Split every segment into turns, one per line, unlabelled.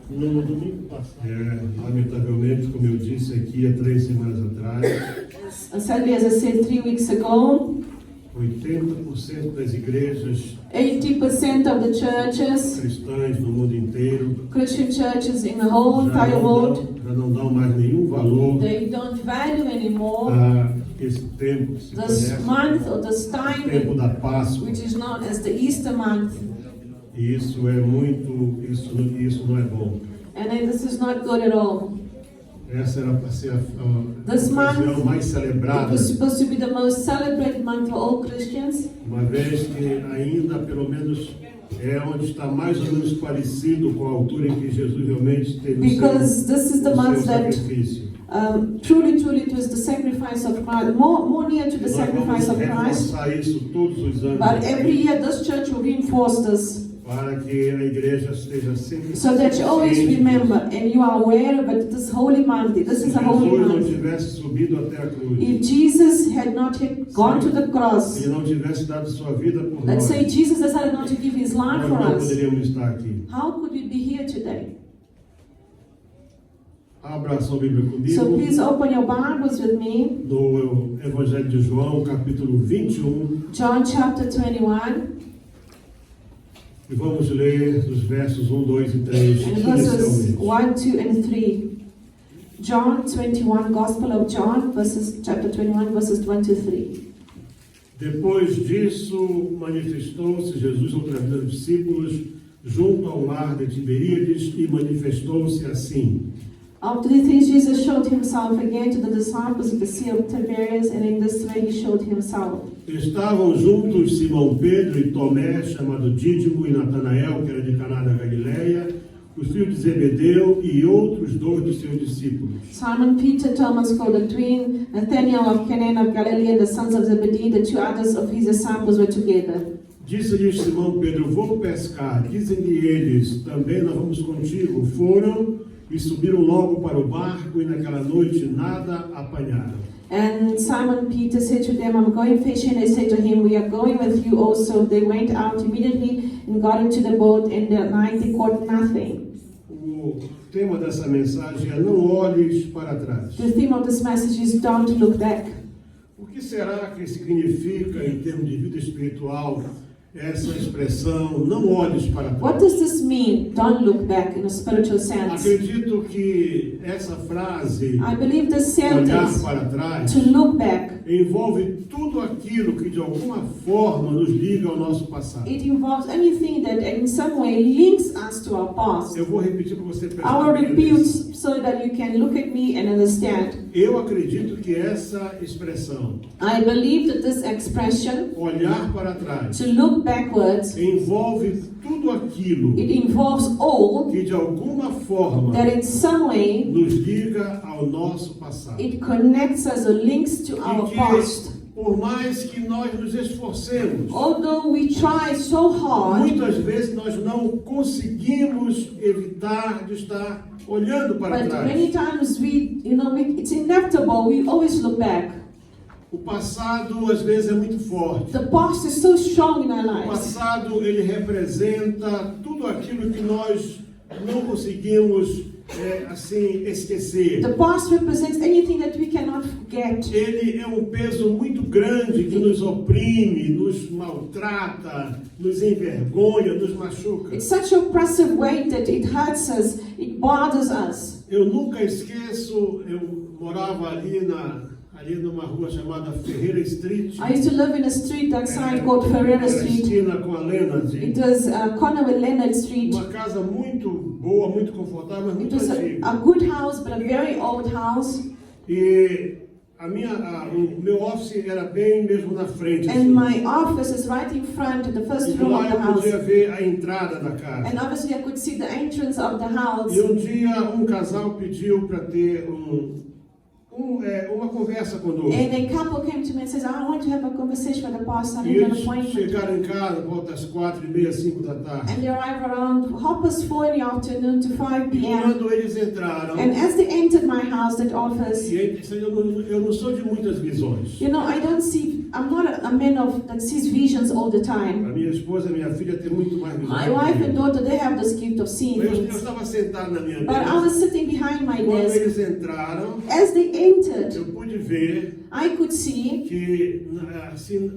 No domingo passado, lamentavelmente, como eu disse aqui há 3 semanas atrás,
Sadly, as I said 3 weeks ago,
80% das igrejas
80% of the churches,
cristãs no mundo inteiro
Christian churches in the whole entire world,
já não dão mais nenhum valor
they don't value anymore
a esse tempo que se
this
conhece
month or this
o
time,
tempo da Páscoa.
which is known as the Easter month.
E isso isso não é bom.
And this is not good at all.
Essa era para ser a
This
ocasião
month,
mais
it
celebrada,
was supposed to be the most celebrated month for all Christians,
uma vez que ainda, pelo menos, é onde está mais ou menos parecido com a altura em que Jesus realmente teve
because this is the
o seu
month that
sacrifício.
truly it was the sacrifice of Christ, more near to the
Nós vamos
sacrifice of Christ.
reforçar isso todos os anos,
But every year this church will reinforce this,
para que a igreja esteja sempre
so that you always
ciente
remember and you are aware of this holy month. This
se
is a holy
Jesus não
month.
tivesse subido até a cruz,
If Jesus had not yet gone to the
se
cross,
ele não tivesse dado sua vida por
let's
nós,
say Jesus decided not to give his life
nós
for
não
us,
poderíamos estar aqui.
how could we be here today?
Abra a sua Bíblia
So
comigo
please open your Bibles with me.
no Evangelho de João, capítulo 21,
John chapter 21
e vamos ler os versos 1, 2 e 3
and verses
inicialmente.
1, 2 and 3. John 21, Gospel of John, chapter 21, verses 1 to 3.
Depois disso, manifestou-se Jesus outra vez aos discípulos junto ao mar de Tiberíades e manifestou-se assim.
After these things, Jesus showed himself again to the disciples at the Sea of Tiberias, and in this way he showed himself.
Estavam juntos Simão Pedro e Tomé, chamado Dídimo, e Natanael, que era de Caná da Galileia, os filhos de Zebedeu e outros 2 dos seus discípulos.
Simon Peter, Thomas called the twin, Nathanael of Cana of Galilee, and the sons of Zebedee, the 2 others of his disciples were together.
Disse-lhes Simão Pedro: vou pescar. Dizem-lhe eles: também nós vamos contigo. Foram e subiram logo para o barco, e naquela noite nada apanharam.
And Simon Peter said to them, I'm going fishing. They said to him, we are going with you also. They went out immediately and got into the boat, and that night they caught nothing.
O tema dessa mensagem é: não olhes para trás.
The theme of this message is don't look back.
O que será que significa, em termos de vida espiritual, essa expressão, não olhes para
What
trás?
does this mean, don't look back, in a spiritual sense?
Acredito que essa frase,
I believe this
olhar
sentence,
para trás,
to look back,
envolve tudo aquilo que de alguma forma nos liga ao nosso passado.
it involves anything that in some way links us to our past.
Eu vou repetir para você
I will
prestar
repeat
atenção.
so that you can look at me and understand.
Eu acredito que essa expressão,
I believe that this expression,
olhar para trás,
to look backwards,
envolve tudo aquilo
it involves all
que de alguma forma
that in some way
nos liga ao nosso passado.
it connects us or links to our
E
past.
que, por mais que nós nos esforcemos,
Although we try so hard,
muitas vezes nós não conseguimos evitar de estar olhando para
but
trás.
many times it's inevitable. We always look back.
O passado às vezes é muito forte.
The past is so strong in our
O
lives.
passado ele representa tudo aquilo que nós não conseguimos esquecer.
The past represents anything that we cannot forget.
Ele é um peso muito grande que nos oprime, nos maltrata, nos envergonha, nos machuca.
It's such an oppressive weight that it hurts us, it bothers us.
Eu nunca esqueço, eu morava ali numa rua chamada Ferreira Street.
I used to live in a street outside called Ferreira Street.
Esquina com a Leonard.
It was corner with Leonard Street.
Uma casa muito boa, muito confortável, mas
It
muito
was
antiga.
a good house, but a very old house.
E o meu office era bem mesmo na frente.
And my office is right in front of the first
E
room
lá
of the
eu
house.
podia ver a entrada da casa.
And obviously I could see the entrance of the house.
E um dia um casal pediu para ter uma conversa conosco.
And a couple came to me and says, I want to have a conversation with the pastor. I
E
need an
eles
appointment.
chegaram em casa por volta das 4:30, 5 da tarde.
And they arrived around 4:30 in the afternoon to 5
E
p.m.
quando eles entraram,
And as they entered my house, that office,
eu não sou de muitas visões.
you know, I'm not a man that sees visions all the
A
time.
minha esposa e minha filha têm muito mais visões.
My wife and daughter, they have this gift of seeing
Eu
things.
estava sentado na minha
But I
mesa.
was sitting behind my
Quando
desk.
eles entraram,
As they entered,
eu pude ver
I could see
que assim,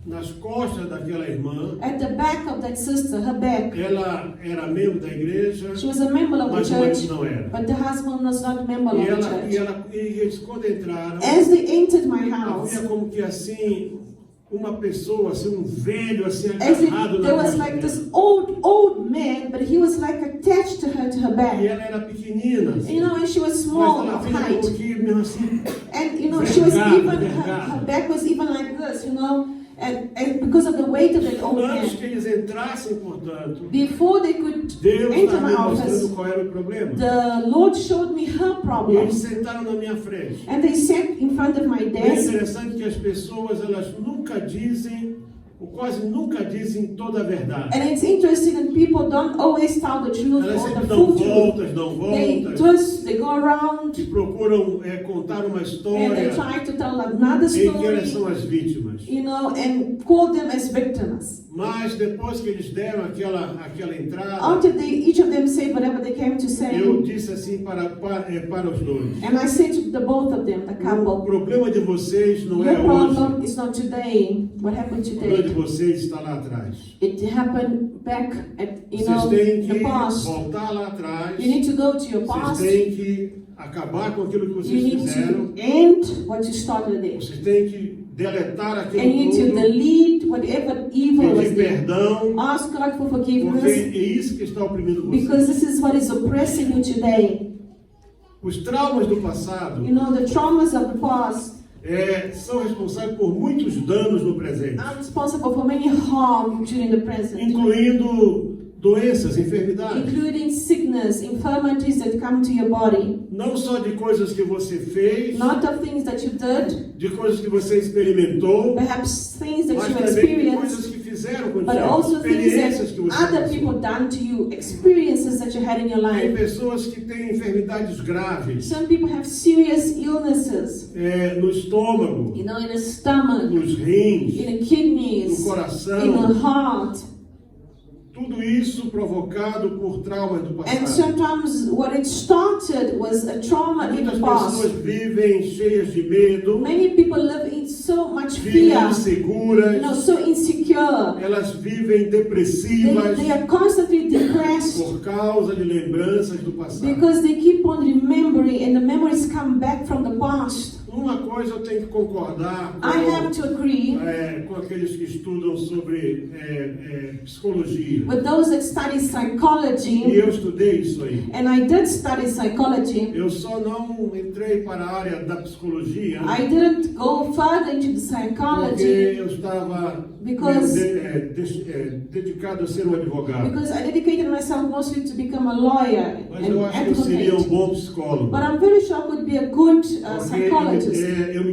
nas costas daquela irmã,
at the back of that sister, her back,
ela era membro da igreja,
she was a member of the
mas o marido
church,
não era.
but the husband was not a member
E,
of the
ela, e,
church.
ela, e eles, quando entraram,
As they entered my house,
havia como que assim, uma pessoa, assim, um velho, assim,
as if
agarrado na
there was
costa
like
dela.
this old man, but he was like attached to her
E
back.
ela era pequenina, assim,
You know, and she was
mas
small
ela
of
vinha um
height.
pouquinho mesmo assim.
And you know, she was
Vergada,
even, her
vergada.
back was even like this, you know, and because of the weight of that old
Antes
man.
que eles entrassem, portanto,
Before they could
Deus
enter
estava
my
me
office,
mostrando qual era o problema.
the Lord showed me her
E eles
problem.
sentaram na minha frente.
And they sat in front of my
É
desk.
interessante que as pessoas, elas nunca dizem, ou quase nunca dizem toda a verdade.
And it's interesting that people don't always tell the truth
Elas
or
sempre
the
dão
full truth.
voltas, dão
They
voltas,
twist, they go around,
e procuram contar uma
and they
história
try to tell another
em que elas
story,
são as vítimas.
you know, and call them as victims.
Mas depois que eles deram aquela entrada,
After each of them said whatever they came to say,
eu disse assim para os dois:
and I said to the both of them, the
o
couple,
problema de vocês não é
your problem
hoje.
is not today. What happened
O problema de
today?
vocês está lá atrás.
It happened back at, you
Vocês
know,
têm
the
que
past.
voltar lá atrás.
You need to go to your
Vocês
past.
têm que acabar com aquilo que
You
vocês
need
fizeram.
to end what you started there.
Vocês têm que deletar
And
aquilo
you need to
tudo.
delete whatever evil was
Pedir
there.
perdão.
Ask God for
Porque
forgiveness,
é isso que está oprimindo
because
vocês.
this is what is oppressing you today.
Os traumas do passado
You know, the traumas of the past
são responsáveis por muitos danos no presente,
are responsible for many harm during the present,
incluindo doenças, enfermidades.
including sickness, infirmities that come to your body.
Não só de coisas que você fez,
Not of things that you did,
de coisas que você experimentou,
perhaps things that
mas
you
também de
experienced,
coisas que fizeram
but
contigo,
also things
experiências que
that
você
other
passou.
people done to you, experiences that you had in your
Tem
life.
pessoas que têm enfermidades graves
Some people have serious illnesses,
no estômago,
you know, in the stomach,
nos rins,
in the
no
kidneys, in the
coração.
heart.
Tudo isso provocado por traumas do
And
passado.
sometimes what it started was a trauma in
Muitas
the past.
pessoas vivem cheias de medo,
Many people live in so much
vivem
fear,
inseguras,
so insecure.
elas vivem depressivas
They are constantly depressed
por causa de lembranças do passado.
because they keep on remembering and the memories come back from the past.
Uma coisa eu tenho que concordar
I have to agree
com aqueles que estudam sobre psicologia.
with those that study
E
psychology,
eu estudei isso aí.
and I did study psychology.
Eu só não entrei para a área da psicologia
I didn't go further into the
porque
psychology
eu estava
Because-
dedicado a ser um advogado.
because I dedicated myself mostly to become a lawyer
Mas
and
eu acho que eu seria um
advocate.
bom psicólogo.
But I'm very sure I could be a good
Porque
psychologist.
eu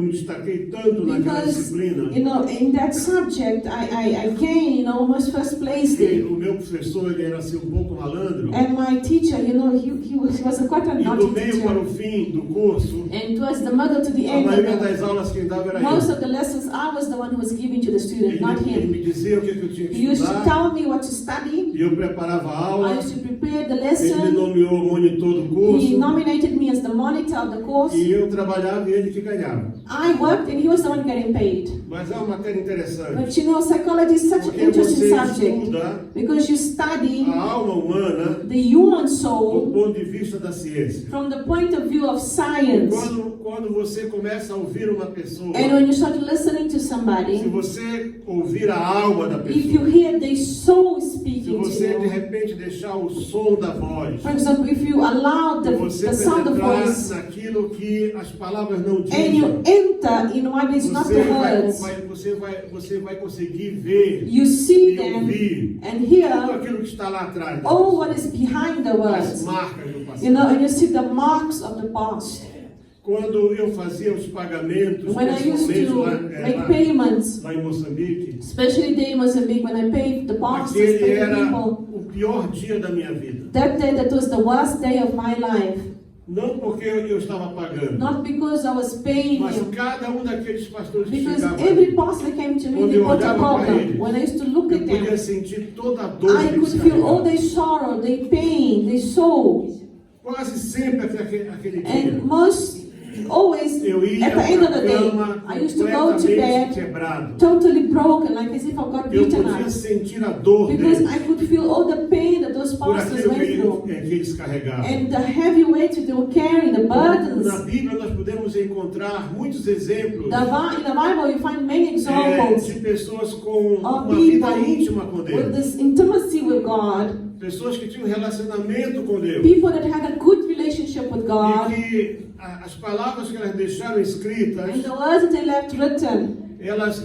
me destaquei tanto naquela
Because,
disciplina
you know, in that subject, I gained, you know, almost first place
que
there.
o meu professor ele era assim um pouco malandro.
And my teacher, you know, he was quite a
E do
naughty
meio para o
teacher.
fim do curso,
And towards the middle to the
a
end,
maioria
of the,
das aulas quem dava era
most
eu.
of the lessons, I was the one who was giving to the student, not
Ele
him.
me dizia o que eu tinha
He
que
used to
estudar
tell me what to study.
e eu preparava a
I
aula.
used to prepare the
Ele me
lesson.
nomeou monitor do
He
curso
nominated me as the monitor of the course.
e eu trabalhava e ele que ganhava.
I worked and he was the one getting paid.
Mas é uma matéria interessante.
But you know, psychology is such an
Porque
interesting
você
subject
estuda
because you study
a alma humana
the human
do
soul
ponto de vista da ciência.
from the point of view of science.
Quando você começa a ouvir uma pessoa,
And when you start listening to
se
somebody,
você ouvir a alma da
if you
pessoa,
hear their soul
se
speaking to
você de
you,
repente deixar o som da voz,
for example, if you allow
se você
the sound of
penetrar
voice
naquilo que as palavras não
and you
dizem,
enter in what is not the words,
você vai conseguir ver
you see
e
them
ouvir
and
tudo
hear
aquilo que está lá atrás,
all what is behind the
as
words.
marcas do
You
passado.
know, and you see the marks of the past.
Quando eu fazia os pagamentos,
When I used
principalmente
to make payments,
lá em Moçambique,
especially there in Mozambique, when I paid the pastors,
aquele
paid the
era
people,
o pior dia da minha vida.
that day that was the worst day of my life.
Não porque eu estava pagando,
Not because I was paying
mas
you,
cada um daqueles pastores que
because
chegavam
every
ali,
pastor came to me,
quando
they
eu
got a
olhava para
problem.
eles,
When I used to look
eu
at
podia
them,
sentir toda a dor
I
que eles
could feel all
carregavam.
their sorrow, their pain, their soul.
Quase sempre até aquele dia.
And always,
Eu ia
at the end of the
para a cama
day, I used to go to
completamente
bed
quebrado.
totally broken, like as if I got
Eu
beaten
podia
up.
sentir a dor
Because
deles
I could feel all the pain that those
por
pastors
aquilo
went through.
que eles carregavam.
And the heavy weight that they were carrying, the
Na
burdens.
Bíblia nós podemos encontrar muitos exemplos
In the Bible, you find many examples
de pessoas com
of
uma vida
people
íntima com
with
Deus.
this intimacy with God,
Pessoas que tinham um relacionamento com Deus.
people that had a good relationship with God,
E que as palavras que elas deixaram escritas,
and the words that they left written,
elas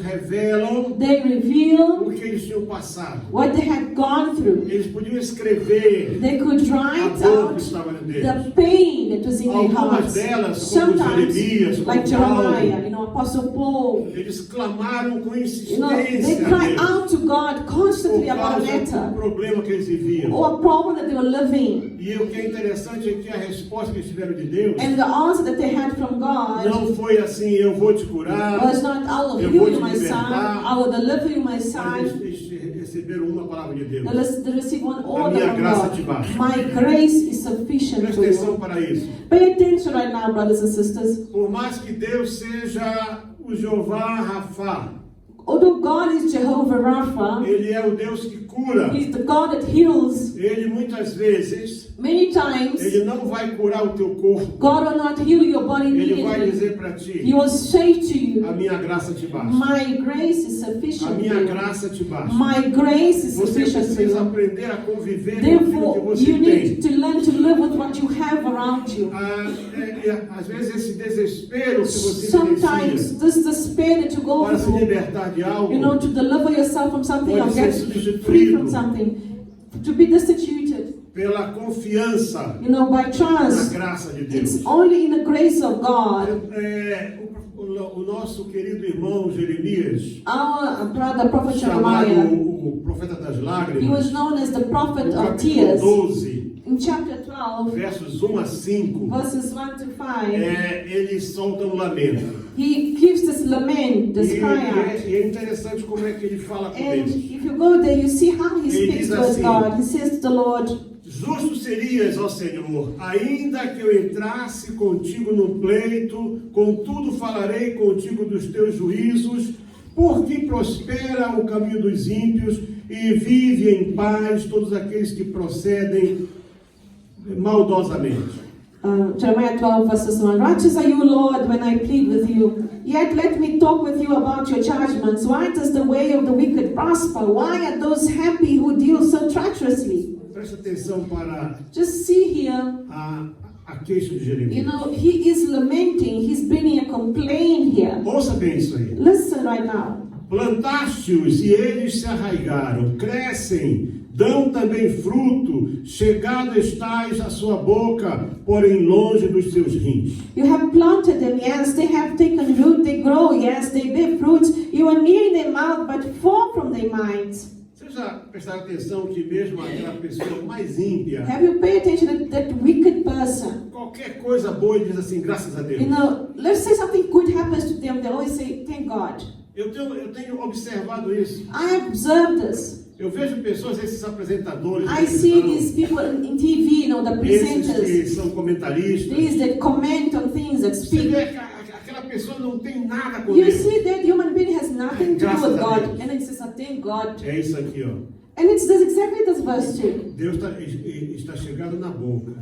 revelam
they reveal
o que eles tinham passado.
what they had gone through.
Eles podiam escrever
They could
a
write
dor
out
que estava deles.
the pain that was in their
Algumas
hearts.
delas, como
Sometimes,
Jeremias, como
like
Paulo,
Jeremiah, Apostle Paul,
eles clamaram com
they
insistência a
cry
Deus
out to God
por
constantly about a
causa do
matter
problema que eles viviam.
or a problem that they were living.
E o que é interessante é que a resposta que eles tiveram de Deus
And the answer that they had from God
não foi assim, eu vou te curar.
was not, I will
Eu
heal
vou
you,
te
my son,
libertar.
I will deliver you, my
Mas
son.
eles receberam uma palavra de Deus.
They receive one
A
order
minha
from
graça
God.
te basta.
My grace is sufficient
Presta
for
atenção
you.
para isso.
Pay attention right now, brothers and sisters.
Por mais que Deus seja o Jeová Rafa,
Although God is Jehovah Rapha,
Ele é o Deus que cura.
He's the God that heals.
Ele muitas vezes,
Many times,
Ele não vai curar o teu corpo.
God will not heal your body
Ele vai
immediately.
dizer para
He
ti,
will say to you,
a minha graça te basta.
my grace is
A
sufficient for
minha
you.
graça te basta.
My grace is
Você
sufficient for
precisa
you.
aprender a conviver com aquilo que
Therefore,
você
you
tem.
need to learn to live with what you have around you.
Às vezes esse desespero que você
Sometimes
vivencia
this despair that you go
para se
through,
libertar de algo,
to deliver yourself from something or
pode
get
ser substituído
free from something, to be destituted,
pela confiança
by
na
trust.
graça de Deus.
It's only in the grace of God.
O nosso querido irmão Jeremias,
Our brother, Prophet
chamado
Jeremiah,
o profeta das
he was
lágrimas,
known as the prophet
no
of
capítulo
tears.
12,
In chapter 12,
versos 1 a 5,
verses 1 to 5,
ele solta um lamento.
he gives this lament, this cry out.
E é interessante como é que ele fala com
And
Deus.
if you go there, you see how he
Ele
speaks
diz
to us,
assim,
God. He says to the Lord,
Justo serias, ó Senhor, ainda que eu entrasse contigo num pleito, contudo falarei contigo dos teus juízos, porque prospera o caminho dos ímpios e vive em paz todos aqueles que procedem maldosamente.
Jeremiah 12 verses 1. Righteous are you, Lord, when I plead with you. Yet let me talk with you about your judgments. Why does the way of the wicked prosper? Why are those happy who deal so treacherously?
Preste atenção para
Just see here,
a queixa de Jeremias.
he is lamenting. He's bringing a complaint here.
Ouça bem isso aí.
Listen right now.
Plantaste-os e eles se arraigaram, crescem, dão também fruto, chegado estás à sua boca, porém longe dos seus rins.
You have planted them, yes, they have taken root, they grow, yes, they bear fruits. You are near in their mouth, but far from their minds.
Vocês já prestaram atenção que mesmo aquela pessoa mais ímpia,
Have you paid attention to that wicked person?
qualquer coisa boa ele diz assim, graças a Deus.
Let's say something good happens to them, they always say, thank God.
Eu tenho observado isso.
I have observed this.
Eu vejo pessoas, esses apresentadores,
I see these people in TV, the
esses que
presenters,
são comentaristas.
these that comment on things, that
Você
speak.
vê que aquela pessoa não tem nada com
You
Deus.
see that human being has nothing to do
Graças
with
a
God.
Deus.
And it says, thank God.
É isso aqui, ó.
And it's exactly this verse 2.
Deus está chegado na boca,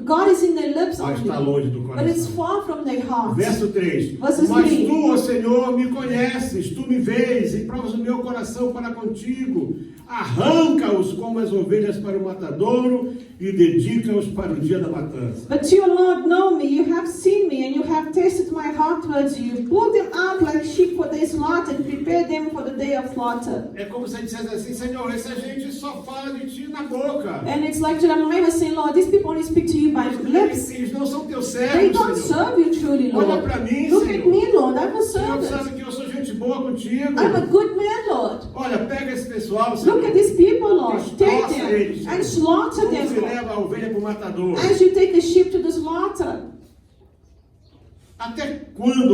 God is in their lips
mas está
only,
longe do
but it's
coração.
far from their hearts.
Verso 3.
Verses
Mas
3.
tu, ó Senhor, me conheces, tu me vês e provas o meu coração para contigo. arranca-os como as ovelhas para o matadouro e dedica-os para o dia da matança.
But you, Lord, know me. You have seen me, and you have tasted my heart towards you. You pulled them out like sheep for the slaughter, and prepared them for the day of slaughter.
É como se ele dissesse assim, Senhor, essa gente só fala de ti na boca.
And it's like Jeremiah was saying, Lord, these people only speak to you by lips.
Eles não são teus
They
servos,
don't
Senhor.
serve you truly,
Olha
Lord.
para mim,
Look at
Senhor.
me, Lord. I'm a
Senhor, sabe
servant.
que eu sou gente boa contigo.
I'm a good man, Lord.
Olha, pega esse pessoal, Senhor.
Look at these people, Lord. Take
Destroça eles,
them and
Senhor.
slaughter
Como
them,
se
Lord.
leva a ovelha para o matador.
As you take a sheep to the slaughter.
Até quando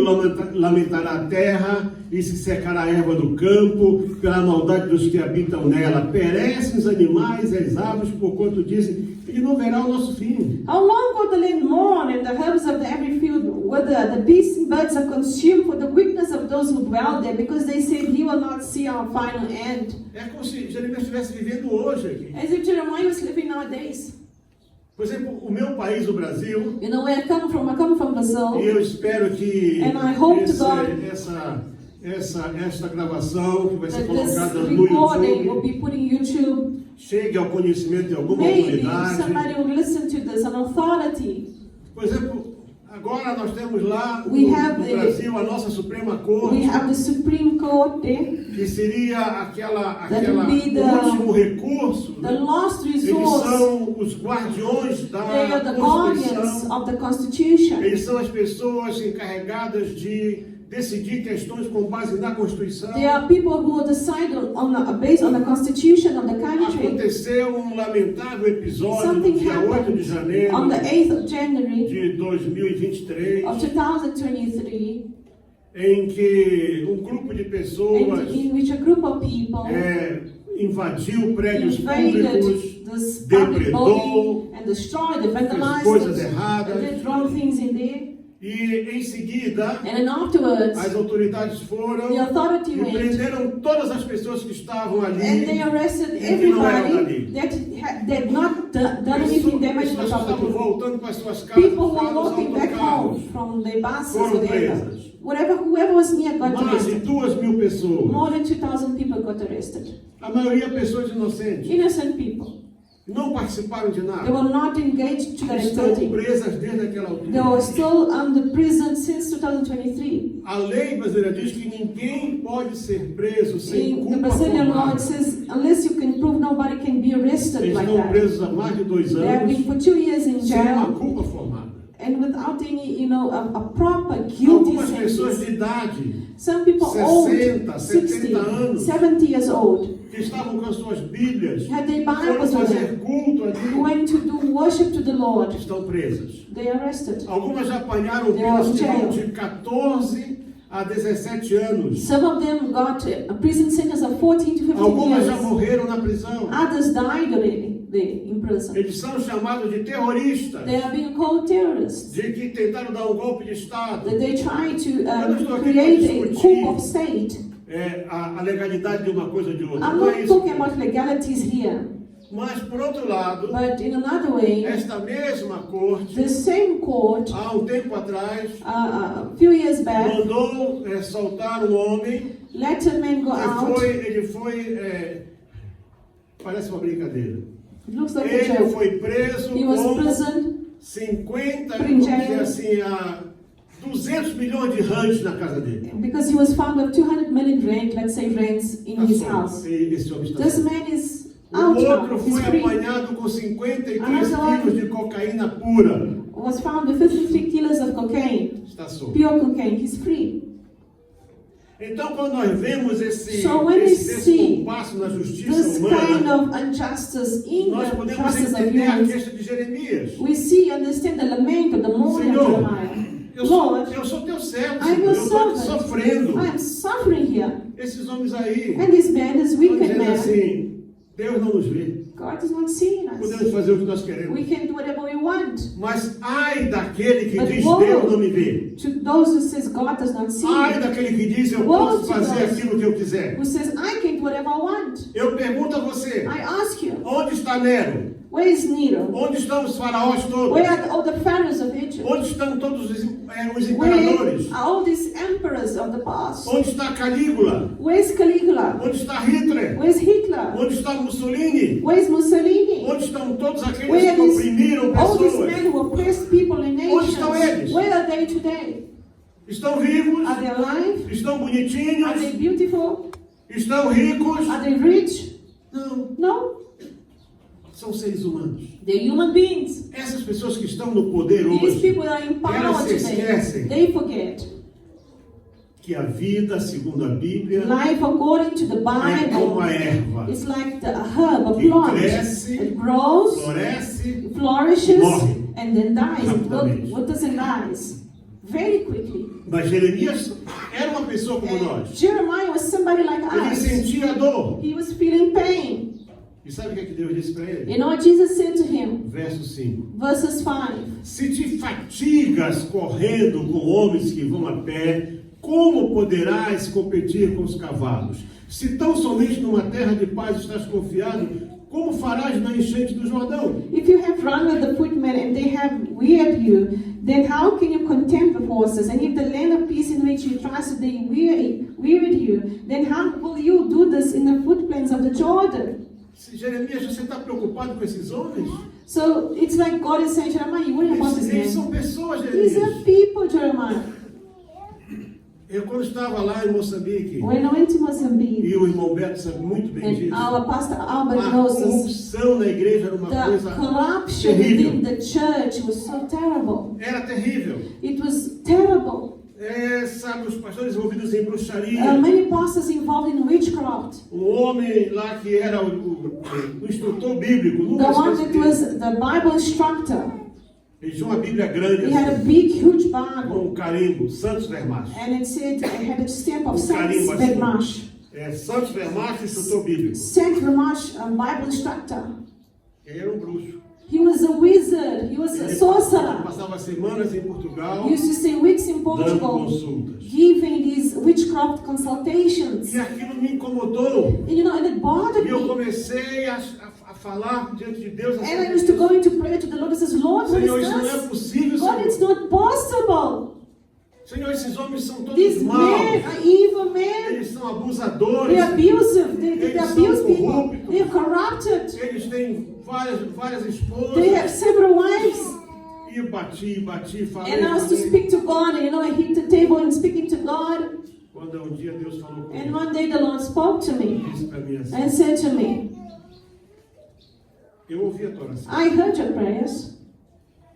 lamentará a terra e se secará a erva do campo pela maldade dos que habitam nela? Perecem os animais e as aves, porquanto dizem, ele não verá o nosso fim.
How long will the land mourn and the herbs of every field wither? The beasts and birds are consumed for the weakness of those who dwell there, because they say, he will not see our final end.
É como se Jeremias estivesse vivendo hoje aqui.
As if Jeremiah was living nowadays.
Por exemplo, o meu país, o Brasil,
You know where I come from? I come from
e
Brazil.
eu espero que
And I hope to God
esta gravação que vai ser
That this
colocada no
recording will
YouTube
be put in YouTube.
chegue ao conhecimento de alguma
Maybe
autoridade.
somebody will listen to this, an authority.
Por exemplo, agora nós temos lá
We
no
have
Brasil a nossa Suprema Corte,
We have the Supreme Court there,
que seria aquela
That will be the-
último recurso.
the
Né?
last
Eles
resource.
são os guardiões
They are
da
the guardians
Constituição.
of the Constitution.
Eles são as pessoas encarregadas de decidir questões com base na Constituição.
There are people who will decide based on the Constitution of the country.
Aconteceu um lamentável episódio no
Something
dia 8 de
happened
janeiro
on the 8th of January
de 2023,
of 2023,
em que um grupo de pessoas
in which a group of people
invadiu prédios
invaded
públicos,
this public
depredou,
building and destroyed it,
fez
vandalized
coisas
it,
erradas,
and did wrong things in there.
e em seguida
And then afterwards,
as autoridades foram
the authority
e
went
prenderam todas as pessoas que estavam
and they
ali.
arrested
e que não eram
everybody
dali.
that had not done anything damage to the
Pessoas que estavam
property.
voltando para suas casas,
People who
para
were
os
walking back
autocarros.
home from the buses,
Foram
whatever.
presas.
Whoever was near got
Mais de
arrested.
2.000 pessoas.
More than 2,000 people got arrested.
A maioria pessoas inocentes.
Innocent people.
Não participaram de
They
nada.
were not engaged to that
Estão
activity.
presas desde aquela
They
altura.
were still under prison since 2023.
A lei brasileira diz que ninguém pode ser preso sem
In the
culpa
Brazilian law,
formada.
it says, unless you can prove, nobody can be arrested
Eles
like
estão
that.
presos há mais de 2
They have been
anos
for 2 years in
sem uma
jail
culpa formada.
and without any, a proper guilty
Algumas pessoas
sentence.
de idade
Some people
60,
old,
70
60,
anos.
70 years old,
que estavam com as suas Bíblias,
had their
foram
Bibles with
fazer
them,
culto ali,
went to do worship to the Lord.
estão presas.
They arrested.
Algumas já apanharam
They are
penas
in
que vão
jail.
de 14 a 17 anos.
Some of them got a prison sentence of 14 to 15
Algumas já
years.
morreram na prisão.
Others died already there in prison.
Eles são chamados de terroristas,
They are being called terrorists.
de que tentaram dar um golpe de Estado.
That they try to
Eu não estou aqui
create
para
a
discutir
coup of state.
A legalidade de uma coisa ou de outra.
I'm
Não é
not
isso.
talking about legalities here,
Mas, por outro lado,
but in another way,
esta mesma corte,
the same court
há um tempo atrás,
a few years back
mandou soltar um homem.
let a man go out.
Ele foi, parece uma brincadeira.
It looks like a
Ele
joke.
foi preso
He was
com
imprisoned
50,
Put in
vamos
jail.
dizer assim, a 200 milhões de rands na casa dele.
because he was found with 200 million rand, let's say, rands in his
Passou.
house.
Esse homem está
This
solto.
man is
O
out
outro
now. He's
foi
free.
apanhado com 53
Another
quilos de cocaína pura.
Was found with 53 kilos of cocaine,
Está solto.
pure cocaine. He's free.
Então, quando nós vemos esse
So when we see
descompasso na justiça
This kind
humana,
of injustice in
nós
the
podemos
process of
entender a
humans,
queixa de Jeremias.
we see, understand the lament of the mourning of
Senhor,
Jeremiah.
Eu sou
Lord,
teu servo,
I'm
Senhor.
a
Eu estou
servant.
sofrendo.
I am suffering here.
Esses homens aí
And this man, this
estão
wicked
dizendo
man,
assim, Deus não nos vê.
God is not seeing us.
Podemos fazer o que nós queremos.
We can do whatever we want.
Mas ai daquele que
But
diz,
woe
Deus não me vê.
To those who says God does not see
Ai
me,
daquele que diz, eu
Woe
posso
to
fazer
those
aquilo que eu quiser.
who says I can do whatever I want.
Eu pergunto a você,
I ask you,
onde está Nero?
where is Nero?
Onde estão os faraós todos?
Where are all the pharaohs of Egypt?
Onde estão todos os
Where
imperadores?
are all these emperors of the past?
Onde está Calígula?
Where's Caligula?
Onde está Hitler?
Where's Hitler?
Onde está Mussolini?
Where's Mussolini?
Onde estão todos aqueles
Where
que
is
oprimiram
all these
pessoas?
men who oppressed people in
Onde estão
nations?
eles?
Where are they today?
Estão vivos?
Are they alive?
Estão
Are they
bonitinhos?
beautiful?
Estão ricos?
Are they rich?
Não,
No.
são seres humanos.
They're human beings.
Essas pessoas que estão no poder
These
hoje,
people are in power
elas se
today.
esquecem
They forget.
que a vida, segundo a Bíblia,
Life according to the
é como a
Bible
erva
is like a herb, a
que
plant.
cresce,
It grows,
floresce,
flourishes,
morre
and then dies.
rapidamente.
What does it dies? Very quickly.
Mas Jeremias era uma pessoa como
And
nós.
Jeremiah was somebody like
Ele
us.
sentia a dor.
He was feeling pain.
E sabe o que é que Deus disse para ele?
You know what Jesus said to him?
Verso 5.
Verses 5.
Se te fatigas correndo com homens que vão a pé, como poderás competir com os cavalos? Se tão somente numa terra de paz estás confiado, como farás na enchente do Jordão?
If you have run with the footmen and they have wearied you, then how can you contend with horses? And if the land of peace in which you trusted they wearied you, then how will you do this in the footplains of the Jordan?
Se Jeremias, você está preocupado com esses homens?
So it's like God is saying, Jeremiah, you worry about this
Eles são
man.
pessoas,
These are
Jeremias.
people, Jeremiah.
Eu, quando estava lá em Moçambique,
When I went to Mozambique,
e o irmão Beto sabe muito bem
and
disso,
our pastor
a
Albert knows this,
corrupção na igreja era uma
the
coisa
corruption
terrível.
within the church was so terrible.
Era terrível.
It was terrible.
Sabe, os pastores envolvidos em bruxaria.
Many pastors involved in witchcraft.
Um homem lá que era o instrutor bíblico,
The
nunca
one
esqueci
that was
dele.
the Bible instructor,
Ele tinha uma Bíblia grande,
he had a
assim,
big, huge
com
Bible,
um carimbo, Santos Vermacho.
and it said it had a stamp of
Um
Saint
carimbo assim.
Vermash.
Santos Vermacho, instrutor bíblico.
Saint Vermash, a Bible instructor.
Ele era um bruxo.
He was a wizard. He was a
Ele
sorcerer.
passava semanas em Portugal
He used to stay weeks in
dando
Portugal,
consultas.
giving these witchcraft consultations.
E aquilo me incomodou.
And you know, and it bothered
E eu
me.
comecei a falar diante de Deus.
And I used to go into prayer to the Lord and says, Lord, what is
Senhor, isso não é
this?
possível,
God, it's
Senhor.
not possible.
Senhor, esses homens são todos
These men
maus.
are evil men.
Eles são abusadores.
They are abusive. They
Eles
abuse
são
people.
corruptos.
They are corrupted.
Eles têm várias esposas.
They have several wives.
E eu bati, falei.
And I was to speak to God. And, you know, I hit the table and speaking to God.
Quando um dia Deus falou
And
comigo,
one day the Lord spoke to me
disse para mim assim,
and said to me,
eu ouvi a tua oração.
I heard your prayers.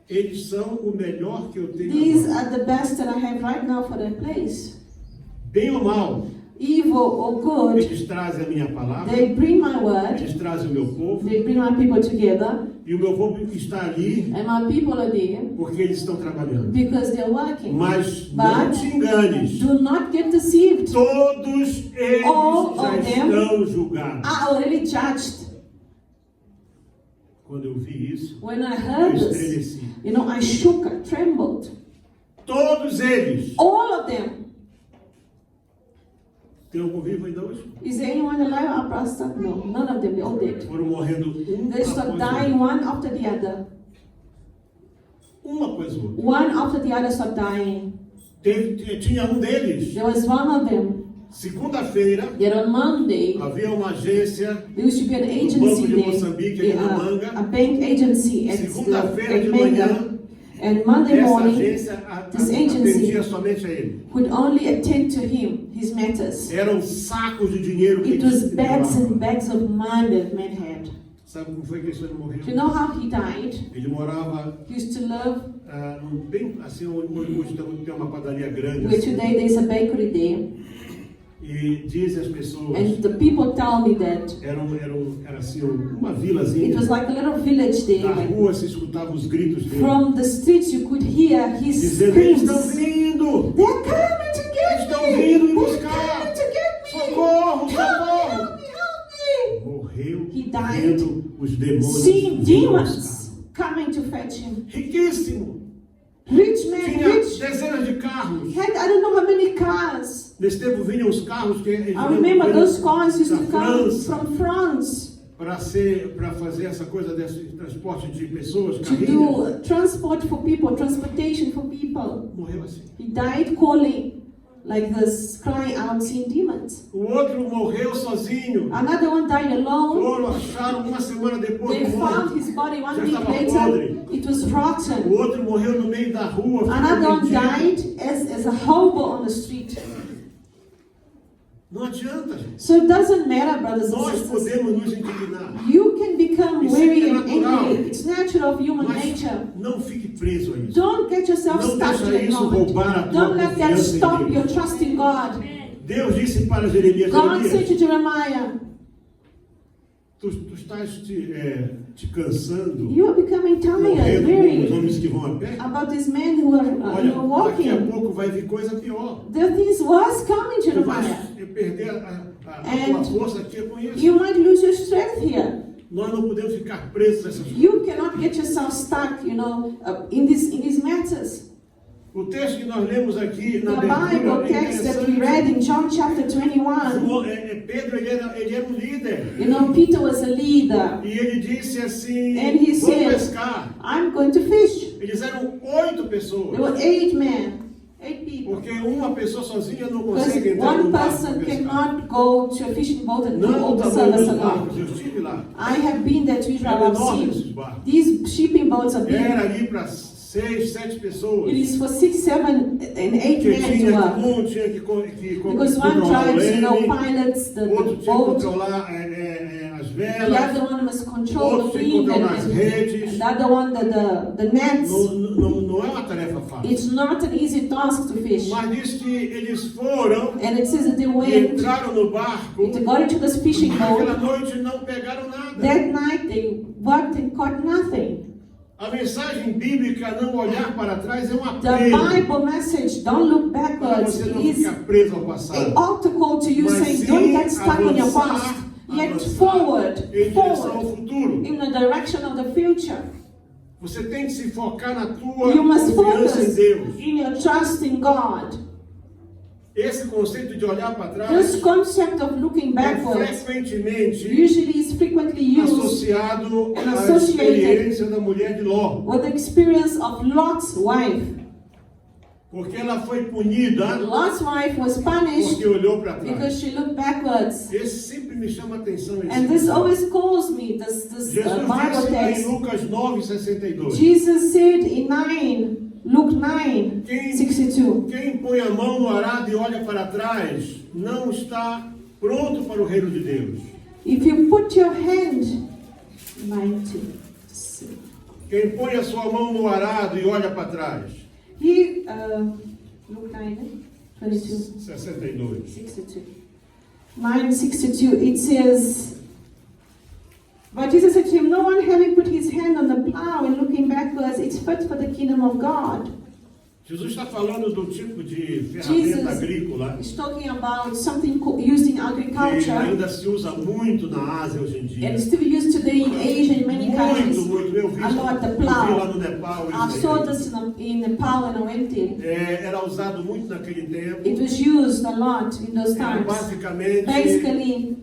Eles são o melhor que eu tenho
These
agora.
are the best that I have right now for that place.
Bem ou mal,
Evil or good,
eles trazem a minha palavra,
they bring my word.
eles trazem o meu povo,
They bring my people together.
e o meu povo está ali
And my people are there
porque eles estão trabalhando.
because they're working.
Mas não
But
te enganes,
do not get deceived.
todos eles
All
já
of them
estão julgados.
are already judged.
Quando eu vi isso,
When I
eu
heard this,
estremeci.
you know, I shook, I trembled.
Todos eles.
All of them.
Tem algum vivo ainda hoje?
Is there anyone alive? Our pastor? No, none of them. They all dead.
Foram morrendo
They start
após
dying
o
one after the other.
após o outro.
One after the other start dying.
Tinha um deles.
There was one of them
Segunda-feira,
that on Monday,
havia uma agência
there used to be an
Banco
agency
de
there,
Moçambique, aqui na Manga.
a bank agency at
Segunda-feira de
Manga.
manhã,
And Monday
essa
morning,
agência
this agency
atendia somente a ele.
would only attend to him, his matters.
Eram sacos de dinheiro que
It was
eles
bags and
levavam.
bags of money that man had.
Sabe como foi que esse homem morreu?
Do you know how he died?
Ele morava
He used to live
bem assim, hoje tem uma padaria grande.
where
Assim,
today there's a bakery there.
e dizem as pessoas,
And the people tell me that
era assim, uma vilazinha.
it was like a little village there.
Da
Like,
rua se escutava os gritos dele.
from the streets you could hear his
Dizendo, eles estão
screams.
vindo!
They're coming to get
Estão
me!
vindo me
They're
buscar!
coming to get me!
Socorro,
Help me,
socorro!
help me, help me!
Morreu
He died.
vendo os demônios
Seeing
vindo
demons
buscar.
coming to fetch him.
Riquíssimo!
Rich man,
Tinha
rich.
dezenas de carros.
Had I don't know how many cars.
Nesse tempo vinham os carros que eles
I remember those cars used
da
to come
França
from France
para fazer essa coisa desse transporte de pessoas,
to
carrinhos.
do transport for people, transportation for people.
Morreu assim.
He died calling like this, crying out, seeing demons.
O outro morreu sozinho.
Another one died alone.
Foram, acharam uma semana depois
They
do
found
morto.
his body one
Já
week
estava
later.
podre.
It was
O
rotten.
outro morreu no meio da rua. ficou
Another one
perdido.
died as a hobo on the street.
Não adianta, gente.
So it doesn't matter, brothers and
Nós
sisters.
podemos nos indignar.
You can become
Isso
weary
é
and
natural.
angry. It's natural of human
Mas
nature.
não fique preso a isso.
Don't get yourself
Não
stuck
deixa
in
isso
that moment.
roubar a tua
Don't let that
confiança em
stop
Deus.
your trust in God.
Deus disse para Jeremias,
God said
Jeremias,
to Jeremiah,
tu estás te cansando,
you are becoming tired,
morrendo como os
weary
homens que vão a pé?
about these men who are
Olha, daqui a
walking.
pouco vai vir coisa pior.
The things was coming,
Tu
Jeremiah.
vais perder a
And
tua força aqui com isso.
You might lose your strength here.
Nós não podemos ficar presos a essas coisas.
You cannot get yourself stuck, in these matters.
O texto que nós lemos aqui na
The Bible
abertura é
text that we read in John chapter 21.
Pedro ele era um líder.
Peter was a leader.
E ele disse assim,
And he
vamos
said,
pescar.
I'm going to fish.
Eles eram 8
There
pessoas.
were 8 men, 8 people.
Porque uma pessoa sozinha não
Because
consegue entrar
one
no barco
person
para pescar.
cannot go to a fishing boat and do
Não
all
o
the
tamanho
service
dos
alone.
barcos, eu estive lá.
I have been there to Israel.
Eram
I've
enormes esses
seen
barcos.
these shipping boats are big.
Era ali para 6, 7 pessoas.
It is for 6, 7, and 8
Que
men to
tinha
work.
um tinha que
Because one
controlar o
drives,
leme,
pilots the
outro tinha que
boat.
controlar as
The
velas,
other one must control
outro
the
tinha que
wind,
controlar as
and
redes.
the other one the nets.
Não é uma tarefa fácil.
It's not an easy task to fish.
Mas diz que eles foram
And it says that they
e
went,
entraram no barco.
they got into this fishing
Aquela
boat.
noite não pegaram nada.
That night they worked and caught nothing.
A mensagem bíblica não olhar para trás é um
The
apelo
Bible message, don't look
para
backwards,
você não
is
ficar preso ao
an
passado.
altar call to you
Mas
saying,
sim
don't get stuck on your
avançar,
past, yet
avançar
forward,
em direção ao
forward,
futuro.
in the direction of the future.
Você tem que se focar na tua
You must
confiança em
focus
Deus.
in your trust in God.
Esse conceito de olhar para
This
trás
concept of looking
é
backwards
frequentemente
usually is frequently used
associado
and
à
associated
experiência da mulher de Ló.
with the experience of Lot's wife.
Porque ela foi punida
Lot's wife was punished
porque olhou para trás.
because she looked backwards.
Esse sempre me chama a atenção. esse
And this
texto.
always calls me, this
Jesus
Bible
disse lá em
text.
Lucas 9:62.
Jesus said in Luke 9, 62,
Quem põe a mão no arado e olha para trás não está pronto para o reino de Deus.
if you put your hand, 90,
Quem põe a sua mão no arado e olha para trás,
he, Luke 9, 22.
62.
62. 9:62, it says, but Jesus said to him, no one having put his hand on the plow and looking backwards, it's fit for the kingdom of God.
Jesus está falando do tipo de ferramenta
Jesus
agrícola
He's talking about something used in
que
agriculture
ainda se usa muito na Ásia hoje em dia.
and still used today in Asia in many countries.
Muito. Eu vi
A lot, the
eu vi lá
plow.
no Nepal.
I
isso
saw
aí.
this in Nepal when I went in.
Era usado muito naquele tempo.
It was used a lot in those
Era
times.
basicamente
Basically,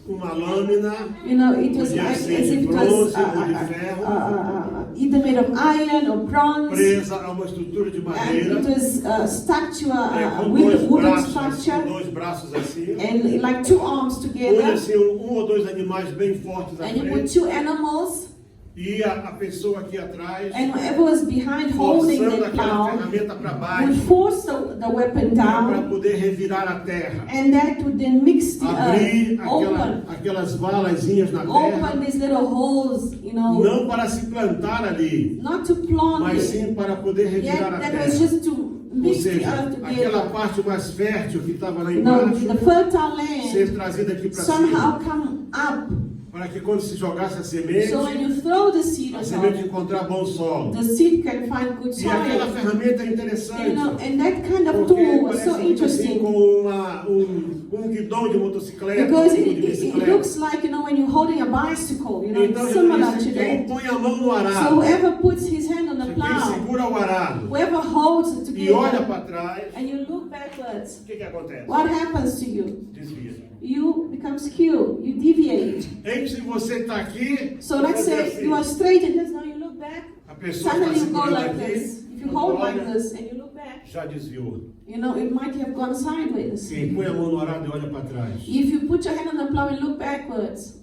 uma lâmina.
it was
Podia
like
ser
as
de
if it
bronze
was
ou de ferro.
either made of iron or bronze.
Presa a uma estrutura de
And
madeira.
it was a statue,
Com
with wooden
com
structure,
dois braços assim.
and like 2 arms
Põe
together.
assim ou dois animais bem fortes à
And you put
frente.
2 animals,
E a pessoa aqui atrás
and whoever was behind holding
forçando
the
aquela
plow
ferramenta para
would
baixo
force the weapon
para
down,
poder revirar a terra.
and that would then mix the
Abrir
earth, open
aquelas valazinhas na terra.
open these little holes,
Não para se plantar ali,
not to plant
mas
it.
sim para poder revirar
Yet
a
that
terra.
was just to
Ou
mix the
seja,
earth
aquela
together.
parte mais fértil que estava lá
The
embaixo
fertile land
ser trazida aqui para
somehow
cima.
come up.
Para que quando se jogasse a semente,
So when you throw the seed
a
on
semente
top,
encontrar bom solo.
the seed can find good
E aquela
soil.
ferramenta é interessante.
And that kind of
Porque
tool was so
parece muito assim
interesting.
com um guidão de motocicleta,
Because
um de
it
bicicleta.
looks like, when you're holding a bicycle,
Então
it's similar
Jesus
to
disse, quem
that.
põe a mão no
So
arado,
whoever puts his hand on the
quem
plow,
segura o arado
whoever holds it
e olha
together,
para trás,
and you look backwards,
o que acontece?
what happens to you?
Desvia.
You become skewed, you deviate.
Se você está aqui,
So let's
você
say you are straight in this, now you look back,
a pessoa está
suddenly you go
segurando
like
aqui,
this. If you hold like
olha,
this and you look back,
já desviou.
it might have gone sideways.
Quem põe a mão no arado e olha para trás,
If you put your hand on the plow and look backwards,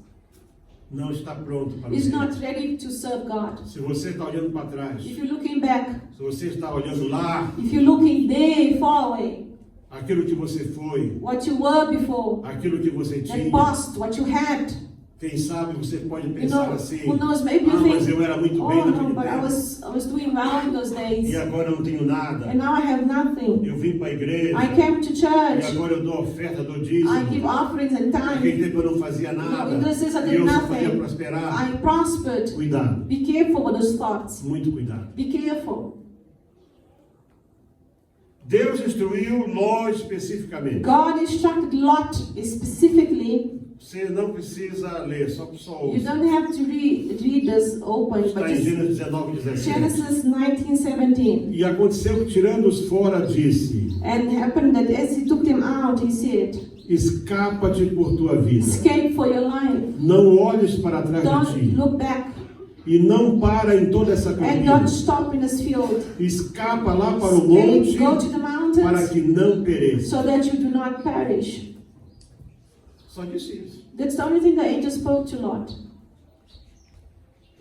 não está pronto para
is
ver.
not ready to serve God.
Se você está olhando para trás,
If you're looking back,
se você está olhando lá,
if you're looking there far away,
aquilo que você foi,
what you were before,
aquilo que você
that
tinha,
past, what you had,
quem sabe você pode pensar assim,
who knows, maybe you
mas
think,
eu era muito
oh
bem
no,
naquele
but I
tempo,
was doing well in those
e
days,
agora eu não tenho nada.
and now I have nothing.
Eu vim para a igreja,
I came to
e
church,
agora eu dou oferta, dou dízimo.
I give offerings and
Naquele
time.
tempo eu não fazia nada,
In those days I
e
did
eu só fazia
nothing.
prosperar.
I prospered.
Cuidado,
Be careful with those thoughts.
muito cuidado.
Be careful.
Deus instruiu Ló especificamente.
God instructed Lot specifically.
Você não precisa ler, só
You
ouça.
don't have to read this open,
Está
but
em
just
Gênesis 19, 17.
Genesis 19:17.
E aconteceu que, tirando-os fora, disse:
And happened that as he took them out, he said,
escapa-te por tua vida.
escape for your life.
Não olhes para trás de
Don't
ti.
look back
E não para em toda essa
and
corrida.
don't stop in this field.
Escapa lá para o monte,
Escape, go to the
para
mountains
que não pereça.
so that you do not perish.
Só disse isso.
That's the only thing the angel spoke to Lot.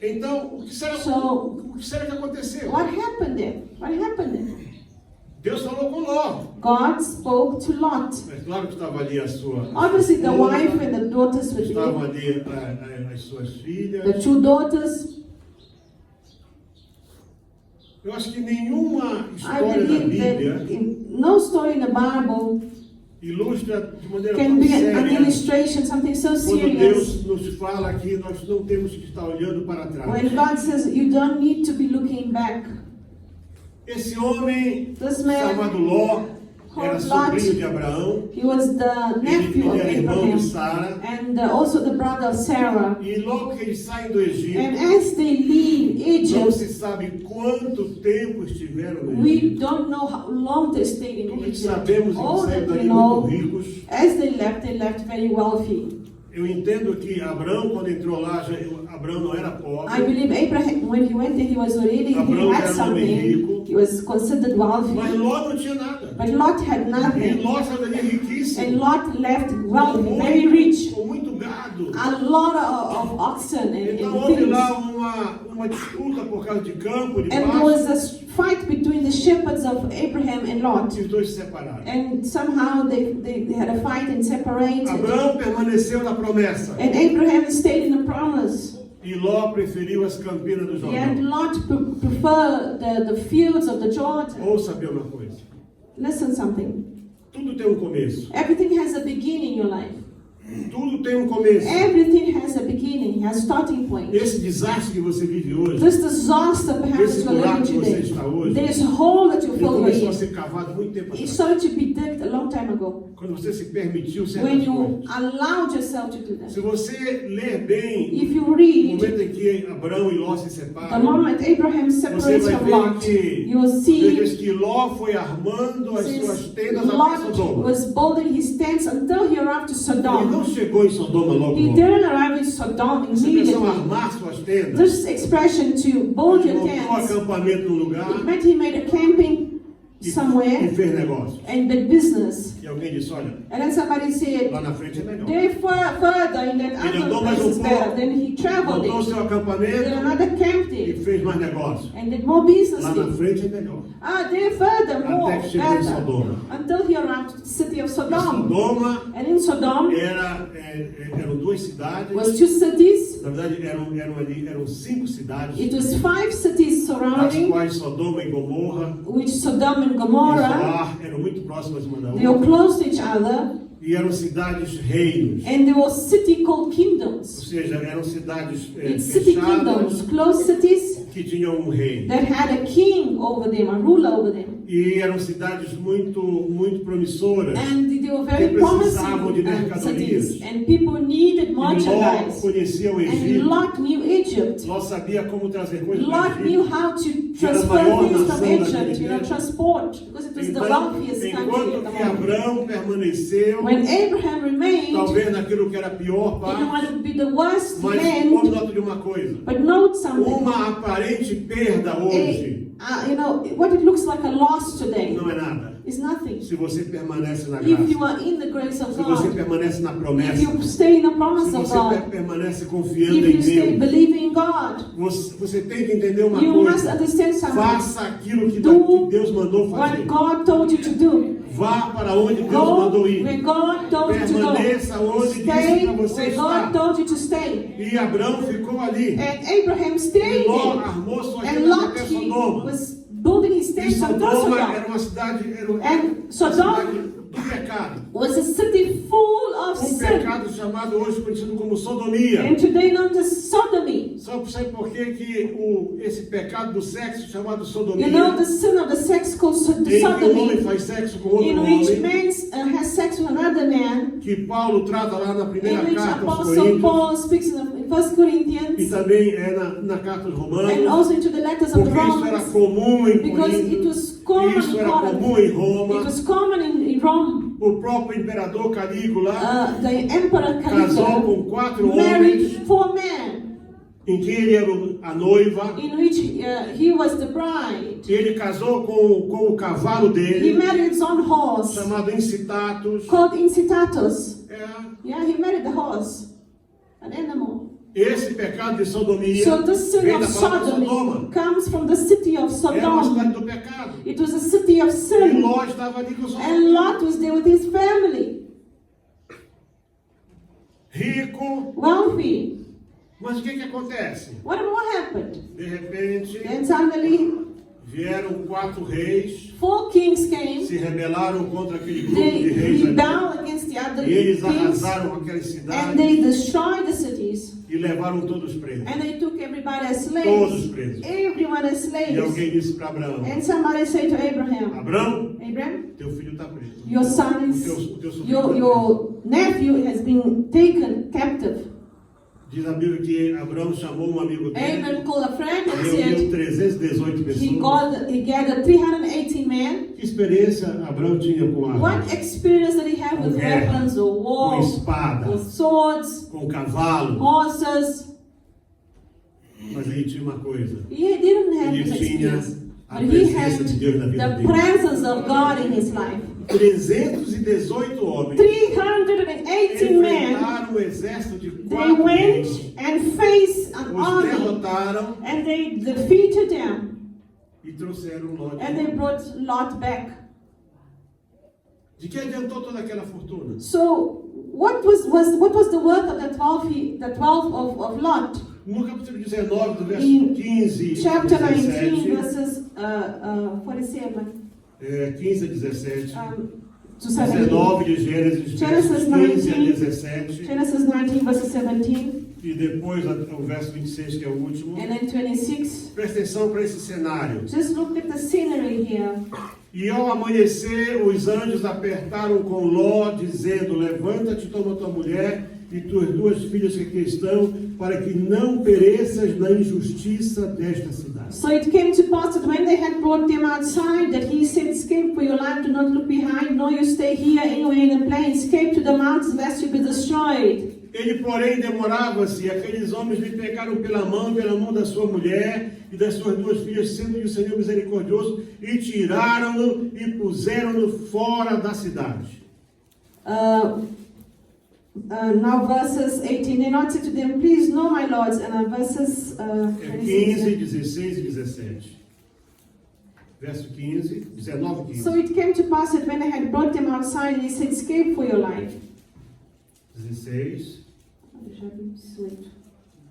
Então, o que será que aconteceu?
What happened there? What happened there?
Deus falou com Ló.
God spoke to Lot.
É claro que estava ali a sua
Obviously, the
esposa,
wife and the daughters with
estavam
him,
ali as suas filhas.
the two daughters.
Eu acho que nenhuma
I
história da
believe
Bíblia
that no story in the Bible
ilustra de maneira
can
tão
be an
séria
illustration, something so
quando
serious.
Deus nos fala que nós não temos que estar olhando para trás.
When God says you don't need to be looking back.
Esse homem
This man
chamado Ló era
called
sobrinho
Lot,
de Abraão,
he was the nephew of
ele era irmão
Abraham
de Sara.
and also the brother of Sarah.
E logo que eles saem do Egito,
And as they leave
não
Egypt,
se sabe quanto tempo estiveram no
we
Egito.
don't know how long they stayed in
Tudo que
Egypt.
sabemos é que
All
saíram
that we
dali
know,
muito ricos.
as they left very wealthy.
Eu entendo que Abraão, quando entrou lá, Abraão não era pobre.
I believe Abraham, when he went there, he was already, he
Abraão
had
era um homem rico.
something. He was considered wealthy.
Mas Ló não tinha nada.
But Lot had
E
nothing.
Ló saiu dali riquíssimo.
And Lot left
Com
wealthy,
muito-
very rich.
Com muito gado.
A lot of oxen
Então
and
houve
things.
lá uma disputa por causa de campo, de
And there
pasto.
was a fight between the shepherds of Abraham and Lot.
E os dois se separaram.
And somehow they had a fight and separated.
Abraão permaneceu na promessa.
And Abraham stayed in the promise.
E Ló preferiu as campinas do
And
Jordão.
Lot preferred the fields of the Jordan.
Ouça bem uma coisa.
Listen something.
Tudo tem um começo.
Everything has a beginning in your life.
Tudo tem um começo.
Everything has a beginning, has a starting point.
Esse desastre que você vive hoje,
This disaster perhaps
esse
you're
buraco
living
que você
today.
está hoje,
There's a hole that you
ele
feel
começou a
in.
ser cavado muito tempo
It
atrás.
started to be digged a long time ago.
Quando você se permitiu
When
certas
you
coisas.
allowed yourself to do that.
Se você ler bem
If you
o
read
momento em que Abraão e Ló se
the
separam,
moment Abraham
você
separates
vai
from
ver
Lot,
que
you will see
diz que Ló foi armando as suas
since
tendas até
Lot
Sodoma.
was building his tents until he arrived to
Ele não
Sodom.
chegou em Sodoma logo
He
logo.
didn't arrive in Sodom
Essa expressão
immediately.
armar suas tendas,
This expression to build
ele
your
montou
tents,
acampamento no
it
lugar
meant he made a camping
e
somewhere
fez negócio.
and did business.
E alguém disse, olha,
And then somebody said,
lá na frente é melhor.
they're further in that
Ele
other
andou mais
place is
pouco,
better. Then he traveled
montou o
it.
seu
Did
acampamento
another camp
e
there
fez mais negócio.
and did more business
Lá na
there.
frente é melhor.
They're further, more,
Até que chegou em
better.
Sodoma.
Until he arrived to the city of
E
Sodom.
Sodoma
And in Sodom
eram duas cidades.
was 2 cities.
Na verdade, eram 5 cidades,
It was 5 cities
das
surrounding,
quais Sodoma e Gomorra
which Sodom and
e
Gomorrah,
Zoar eram muito próximas uma da
they were
outra.
close to each other.
E eram cidades reinos.
And there was city called
Ou
kingdoms.
seja, eram cidades
It's city
fechadas,
kingdoms, closed cities,
que tinham um rei.
that had a king over them, a ruler over them.
E eram cidades muito promissoras.
And they were very
Que precisavam de
promising
mercadorias.
cities. And people needed
E Ló
merchandise.
conhecia o
And
Egito.
Lot knew Egypt.
Ló sabia como trazer coisas do
Lot knew
Egito.
how to
Que era a
transfer
maior
things from
nação daquele
Egypt,
tempo.
transport, because it was the
Então,
wealthiest country at
enquanto
the
que
moment.
Abraão permaneceu,
When Abraham remained,
talvez naquilo que era a pior
you know
parte,
what would be the worst
mas
end,
vamos notar de uma coisa.
but note something.
Uma aparente perda hoje
What it looks like a loss today
não é nada.
is nothing.
Se você permanece na
If you
graça,
are in the grace of
se você
God,
permanece na
if
promessa,
you stay in the
se
promise of
você
God,
permanece confiando
if
em
you stay
Deus,
believing in God,
você tem que entender uma
you must
coisa.
understand something.
Faça aquilo que
Do
Deus mandou
what
fazer.
God told you to do.
Vá para onde Deus
Go
mandou ir.
where God told you to
Permaneça
go.
onde disse
Stay
para você
where God
estar.
told you to stay.
E Abraão ficou ali.
And Abraham
E
stayed
Ló
there.
armou sua
And
tenda
Lot,
até
he
Sodoma.
was building his
E
tents on
Sodoma era
Sodom.
uma cidade, era uma
And Sodom
cidade do pecado.
was a city full of sin.
Pecado chamado hoje conhecido como sodomia.
And today known as sodomy.
Sabe por que esse pecado do sexo chamado sodomia?
You know the sin of the sex called
Em que um homem
sodomy,
faz sexo com outro
in which
homem,
man has sex with another man,
que Paulo trata lá na
in
primeira
which
carta aos
Apostle
Coríntios,
Paul speaks in 1
e
Corinthians,
também é na carta aos
and
Romanos,
also into the letters of the
porque isso era
Romans,
comum em
because it
Corinto,
was common
isso
in
era comum
Corinth.
em
It
Roma.
was common in Rome.
O próprio imperador Calígula
The Emperor
casou
Caligula
com 4 homens,
married 4 men,
em que ele era a noiva.
in which he was the bride.
Ele casou com o cavalo
He
dele,
married his own horse,
chamado Incitatus.
called Incitatus.
É,
He married the horse, an animal.
esse pecado de sodomia
So the sin
vem
of
da palavra
sodomy
Sodoma.
comes from the city of
Era uma
Sodom.
cidade do pecado.
It was a city of
E
sin.
Ló estava ali com sua
And Lot was there with his family,
rico.
wealthy.
Mas o que acontece?
What happened?
De repente,
Then suddenly,
vieram 4 reis,
4 kings came.
se rebelaram contra aquele grupo de
They
reis ali.
rebelled against the other
E eles
kings,
arrasaram aquelas
and
cidades
they destroyed the cities,
e levaram todos presos.
and they took everybody as
Todos
slaves.
presos.
Everyone as
E
slaves.
alguém disse para Abraão:
And somebody said to Abraham,
Abraão,
Abraham,
teu filho está preso.
your son
O teu
is,
sobrinho tá preso.
your nephew has been taken captive.
Diz a Bíblia que Abraão chamou um amigo dele,
Abraham called a friend and
reuniu
said,
318 pessoas.
he gathered 318 men.
Que experiência Abraão tinha com armas?
What experience did he have with
guerra,
weapons or
com
war,
espada,
with swords,
com cavalo?
horses?
Mas ele tinha uma coisa.
He didn't have
Ele
this
tinha
experience,
a
but he had
presença de Deus na vida
the
dele.
presence of God in his life.
318 homens
318 men,
enfrentaram o exército de
they
4
went
reis,
and faced an
os
army,
derrotaram
and they defeated them,
e trouxeram Ló de
and they
volta.
brought Lot back.
De que adiantou toda aquela fortuna?
So what was the worth of the 12 of Lot?
No capítulo 19, do verso
In
15
chapter 19,
17,
verses 47
15 a 17,
to 17.
19 de Gênesis, versos
Genesis
15 a
19,
17,
Genesis 19, verses 17,
e depois o verso 26, que é o último.
and then 26.
Presta atenção para esse cenário.
Just look at the scenery here.
E ao amanhecer, os anjos apertaram com Ló, dizendo: levanta-te, toma tua mulher e tuas 2 filhas que aqui estão, para que não pereças na injustiça desta cidade.
So it came to pass that when they had brought them outside, that he said, escape for your life, do not look behind, nor you stay here anywhere in the plain, escape to the mountains, lest you be destroyed.
Ele, porém, demorava-se, e aqueles homens lhe pegaram pela mão da sua mulher e das suas 2 filhas, sendo-lhe o Senhor misericordioso, e tiraram-no e puseram-no fora da cidade.
Now verses 18, they not said to them, please no, my lords, and verses
15, 16 e 17. Verso 15, 19 e 15.
So it came to pass that when they had brought them outside, he said, escape for your life.
16.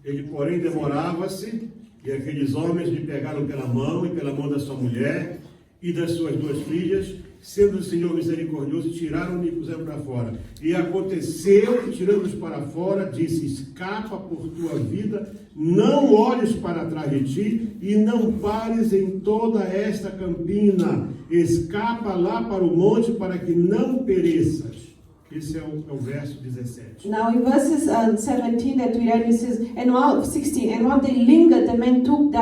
Ele, porém, demorava-se, e aqueles homens lhe pegaram pela mão e pela mão da sua mulher e das suas 2 filhas, sendo o Senhor misericordioso, e tiraram-me e puseram para fora. E aconteceu que, tirando-os para fora, disse: escapa por tua vida, não olhes para trás de ti, e não pares em toda esta campina. Escapa lá para o monte, para que não pereças. Esse é o verso 17.
Now in verses 17 that we read, it says, and while 16, and while they lingered, the man took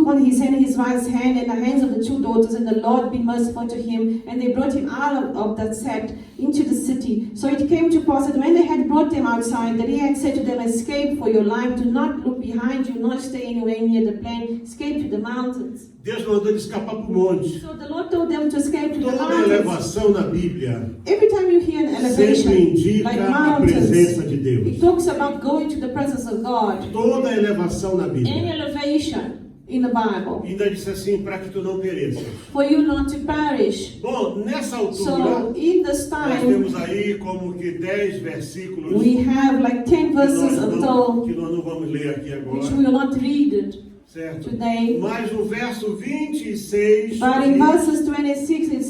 on his hand his wife's hand and the hands of the two daughters, and the Lord be merciful to him, and they brought him out of that sect into the city. So it came to pass that when they had brought them outside, that he had said to them, escape for your life, do not look behind you, nor stay anywhere near the plain, escape to the mountains.
Deus mandou ele escapar para o monte.
So the Lord told them to escape to the
Toda
mountains.
elevação na Bíblia
Every time you hear an elevation,
sempre indica
like
a
mountains,
presença de Deus.
it talks about going to the presence of God.
Toda elevação na
Any
Bíblia.
elevation in the Bible,
Ainda disse assim, para que tu não pereças.
for you not to perish.
Bom, nessa altura,
So in this
nós
time,
temos aí como que 10 versículos
we have like 10
que
verses
nós
until
não vamos ler aqui
which
agora,
we will not read it
certo?
today.
Mas no verso 26,
But in
diz,
verses 26 it
e a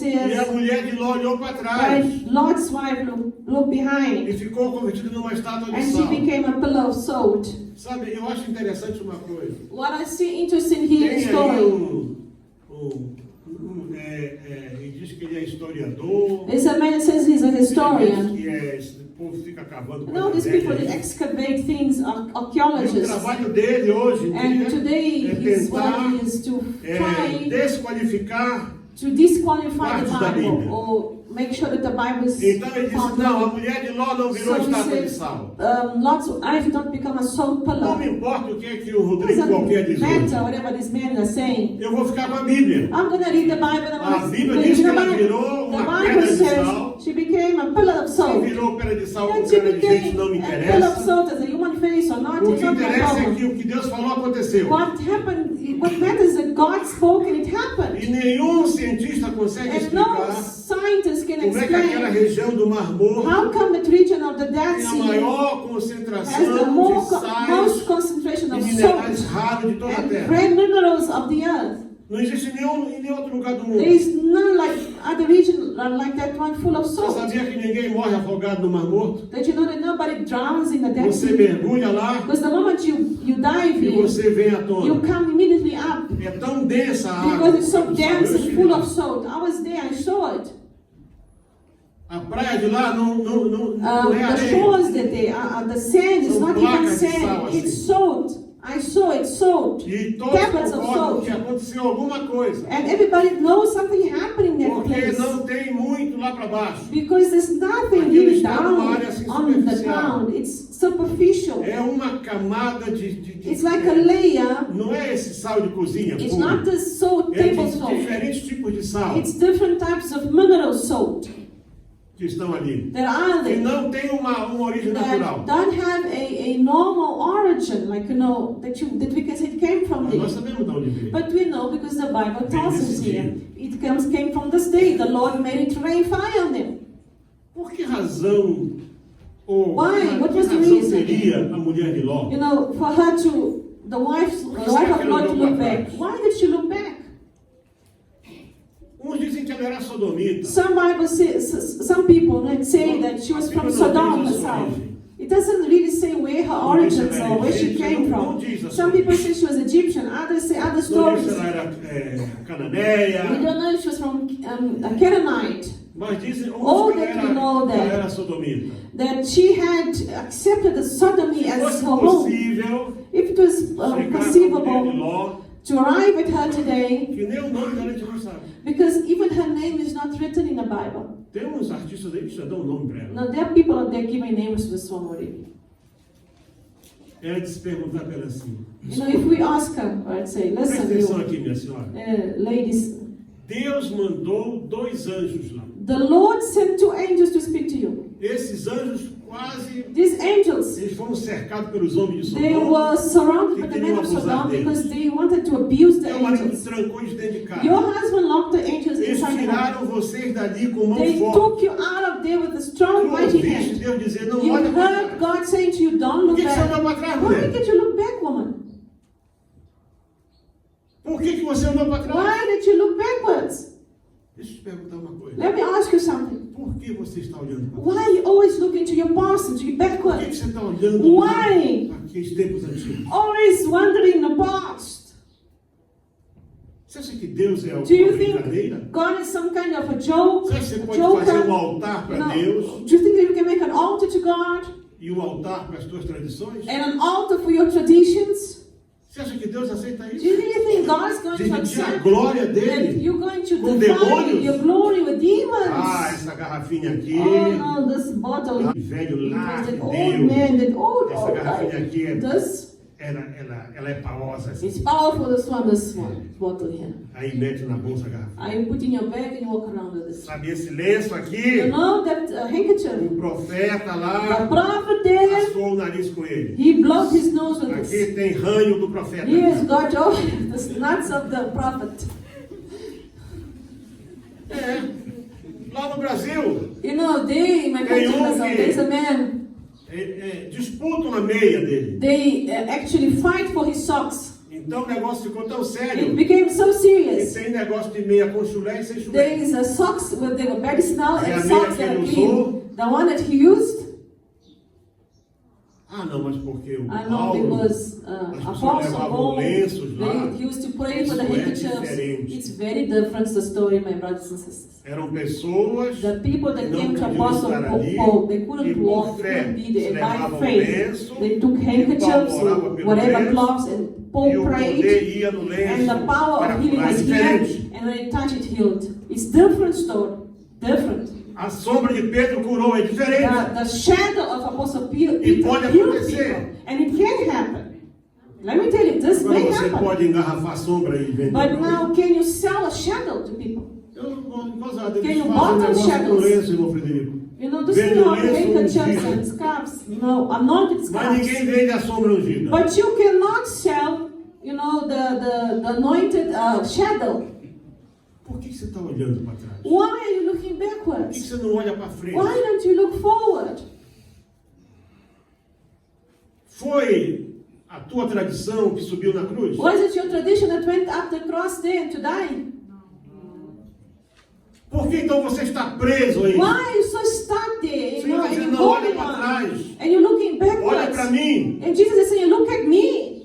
says,
mulher de Ló olhou para trás
that Lot's wife looked
e
behind,
ficou convertida numa estátua de
and she
sal.
became a pillar of salt.
Sabe, eu acho interessante uma coisa.
What I see interesting here in
Tem
the
aí
story,
ele diz que ele é historiador.
there's a man that says he's a historian.
O povo fica cavando
You know,
coisa
these people that
velha.
excavate things,
E o
archaeologists.
trabalho dele hoje em
And
dia
today
é
his
tentar
work is to try
desqualificar.
to disqualify the
partes da
Bible
Bíblia.
or make sure that the Bible is
Então ele disse,
found.
não, a mulher de Ló não virou
So he
estátua de
says,
sal.
Lot's wife don't become a salt
Não
pillar.
me importa o que é que o Rodrigo qualquer diz
Doesn't
hoje.
matter whatever these men are saying.
Eu vou ficar com a Bíblia.
I'm going to read the Bible. And
A
I'm
Bíblia
gonna
diz
read
que
the
ela
Bible.
virou
The
uma
Bible
pedra de
says
sal.
she became a pillar of
Se
salt.
virou pedra de sal com
And she
cara de gente não me
became a pillar of
interessa.
salt as a human face or not.
O
It's
que
not my
interessa é
problem.
que o que Deus falou aconteceu.
What happened, what matters is that God spoke and it
E
happened.
nenhum cientista consegue
And no
explicar
scientist can
como é que aquela
explain
região do Mar Morto
how come that region of the Dead
tem a
Sea
maior
has the
concentração
most
de sais
concentration
e
of
minerais
salt
raros de toda a
and
Terra.
rare minerals of the earth.
Não existe em nenhum outro lugar do
There
mundo.
is none like other region like that one full of
Você
salt.
sabia que ninguém morre afogado no Mar Morto?
That you know that nobody drowns in the Dead
Você
Sea.
mergulha lá
Because the moment you dive
e
in,
você vem à
you
tona.
come immediately up.
É tão densa a água.
Because it's so
do sal.
dense
Eu
and
estive
full
lá.
of salt. I was there, I saw it.
A praia de lá não é
The
areia.
shores that the sand is
São
not even
placas de sal,
sand,
assim.
it's salt. I saw it, salt.
E todos
Tablets of
concordam
salt.
que aconteceu alguma coisa.
And everybody knows something happening in that
Porque
place.
não tem muito lá para baixo.
Because there's nothing
Aquilo
really
está
down
numa área, assim,
on the
superficial.
ground. It's superficial.
É uma camada de
It's like a layer.
não é esse sal de cozinha
It's
puro.
not the salt,
É
table
de
salt.
diferentes tipos de sal
It's different types of mineral salt
que estão ali.
that are
Que
there.
não tem uma origem natural.
That don't have a normal origin, like that we can say it came from
Mas
there.
nós sabemos de onde veio.
But we know because the Bible tells us
desse
here.
dia.
It came from this day. The Lord made it rain fire on them.
Por que razão ou
Why? What
que
was the
razão
reason?
teria a mulher de Ló?
You know, for her to, the wife of Lot to look back. Why did she look back?
Uns dizem que ela era sodomita.
Some Bible says, some people say that she was from Sodom herself. It doesn't really say where her origins are, where she came from. Some people say she was Egyptian. Others say other
Não diz
stories.
se ela era cananeia.
We don't know if she was from a Canaanite.
Mas dizem
All
uns que
that we know
ela
that-
era sodomita.
That she had accepted the sodomy
Se
as
fosse
her home.
possível
If it was
chegar com a mulher de
conceivable
Ló,
to arrive at her today,
que nem o nome dela a gente não sabe.
because even her name is not written in the Bible.
Tem uns artistas aí que já dão nome para ela.
Now there are people out there giving names to this woman already.
Ela de se perguntar para ela assim.
You know, if we ask her, I'd say,
Presta
listen,
atenção
you,
aqui, minha senhora.
ladies,
Deus mandou 2 anjos lá.
the Lord sent 2 angels to speak to you.
Esses anjos quase,
These angels,
eles foram cercados pelos homens de
they
Sodoma.
were surrounded by the men of Sodom because they wanted to abuse the
Meu marido
angels.
trancou eles dentro de casa.
Your husband locked the angels
Eles
inside the house.
tiraram vocês dali com mão
They
forte.
took you out of there with a strong,
Tu
mighty
ouviste
hand.
Deus dizer, não
You
olha para
heard
trás.
God saying to you, don't
Por
look
que você andou
back.
para trás,
Why
mulher?
did you look back, woman?
Por que você andou para trás?
Why did you look backwards?
Deixa eu te perguntar uma coisa.
Let me ask you something.
Por que você está olhando para
Why are you always looking to your past and to your
Por que
backward?
você está olhando
Why?
para aqueles tempos antigos?
Always wondering the past.
Você acha que Deus é uma
Do you
brincadeira?
think God is some kind of a joke?
Você acha que você
A
pode fazer um
joker?
altar para
No.
Deus
Do you think that you can make an altar to God
e um altar para as tuas tradições?
and an altar for your traditions?
Você acha que Deus aceita
Do
isso?
you really think God is going to
Dividir a
accept
glória
that
dele?
you're going to
Com
divide
demônios?
your glory with demons?
Ah, essa garrafinha aqui.
Oh no, this bottle.
Ah, velho lá
Because
que
that old
deu.
man, that old
Essa garrafinha aqui
guy.
é,
This
ela é pausa. Assim.
it's powerful. This one bottle here.
Aí mete na bolsa a garrafa.
You put in your bag and you walk around with this.
Sabe esse lenço
You
aqui?
know that handkerchief.
O profeta
The
lá
prophet there,
passou o nariz com ele.
he blows his nose with this.
Aqui tem ranho do profeta.
He has got all the nuts of the prophet.
É. Lá no Brasil,
You know, they, my
Tem
country,
um que-
there's a man.
disputam a meia dele.
They actually fight for his socks.
Então o negócio ficou tão
It
sério.
became so
E
serious.
tem negócio de meia com chulé e sem chulé.
There is a socks with the bad smell
E a
and
meia
socks
que
that
ele
are
usou?
clean. The one that he used,
Ah, não, mas porque o
I know
Paulo,
because
as pessoas
Apostle
levavam
Paul,
lenços lá.
they used to pray for the
Isso é
handkerchiefs.
diferente.
It's very different, the story, my brothers and sisters.
Eram pessoas
The people that
que não
came to
podiam
Apostle
estar ali
Paul, they
e
couldn't
por
walk, they
fé
couldn't be there. By
levavam
faith,
lenço,
they took handkerchiefs
Paulo orava
or
pelo
whatever
lenço,
cloths, and
e
Paul
o poder
prayed,
ia no lenço
and the power
para
of healing
curar. É
was
diferente.
here, and when they touch it, healed. It's different story, different.
A sombra de Pedro curou, é diferente.
The shadow of Apostle Peter
E pode
healed
acontecer.
people, and it can happen. Let me tell you, this
Agora
may
você
happen.
pode engarrafar sombra e vender.
But now, can you sell a shadow to people?
Eles
Can you
fazem
bottle
negócio com
shadows?
lenço, irmão Frederico.
You know, this
Vende
is
o
how
lenço
handkerchiefs
ungido.
and scarves, anointed
Mas
scarves.
ninguém vende a sombra ungida.
But you cannot sell, the anointed shadow.
Por que você está olhando para trás?
Why are you looking
Por que
backwards?
você não olha para frente?
Why don't you look forward?
Foi a tua tradição que subiu na cruz?
Was it your tradition that went up the cross there to die?
Por que então você está preso aí?
Why are you so stuck there?
Senhor,
And
você
you're
não olha
holding
para
on.
trás.
And you're looking
Olha para
backwards.
mim.
And Jesus is saying, look at me.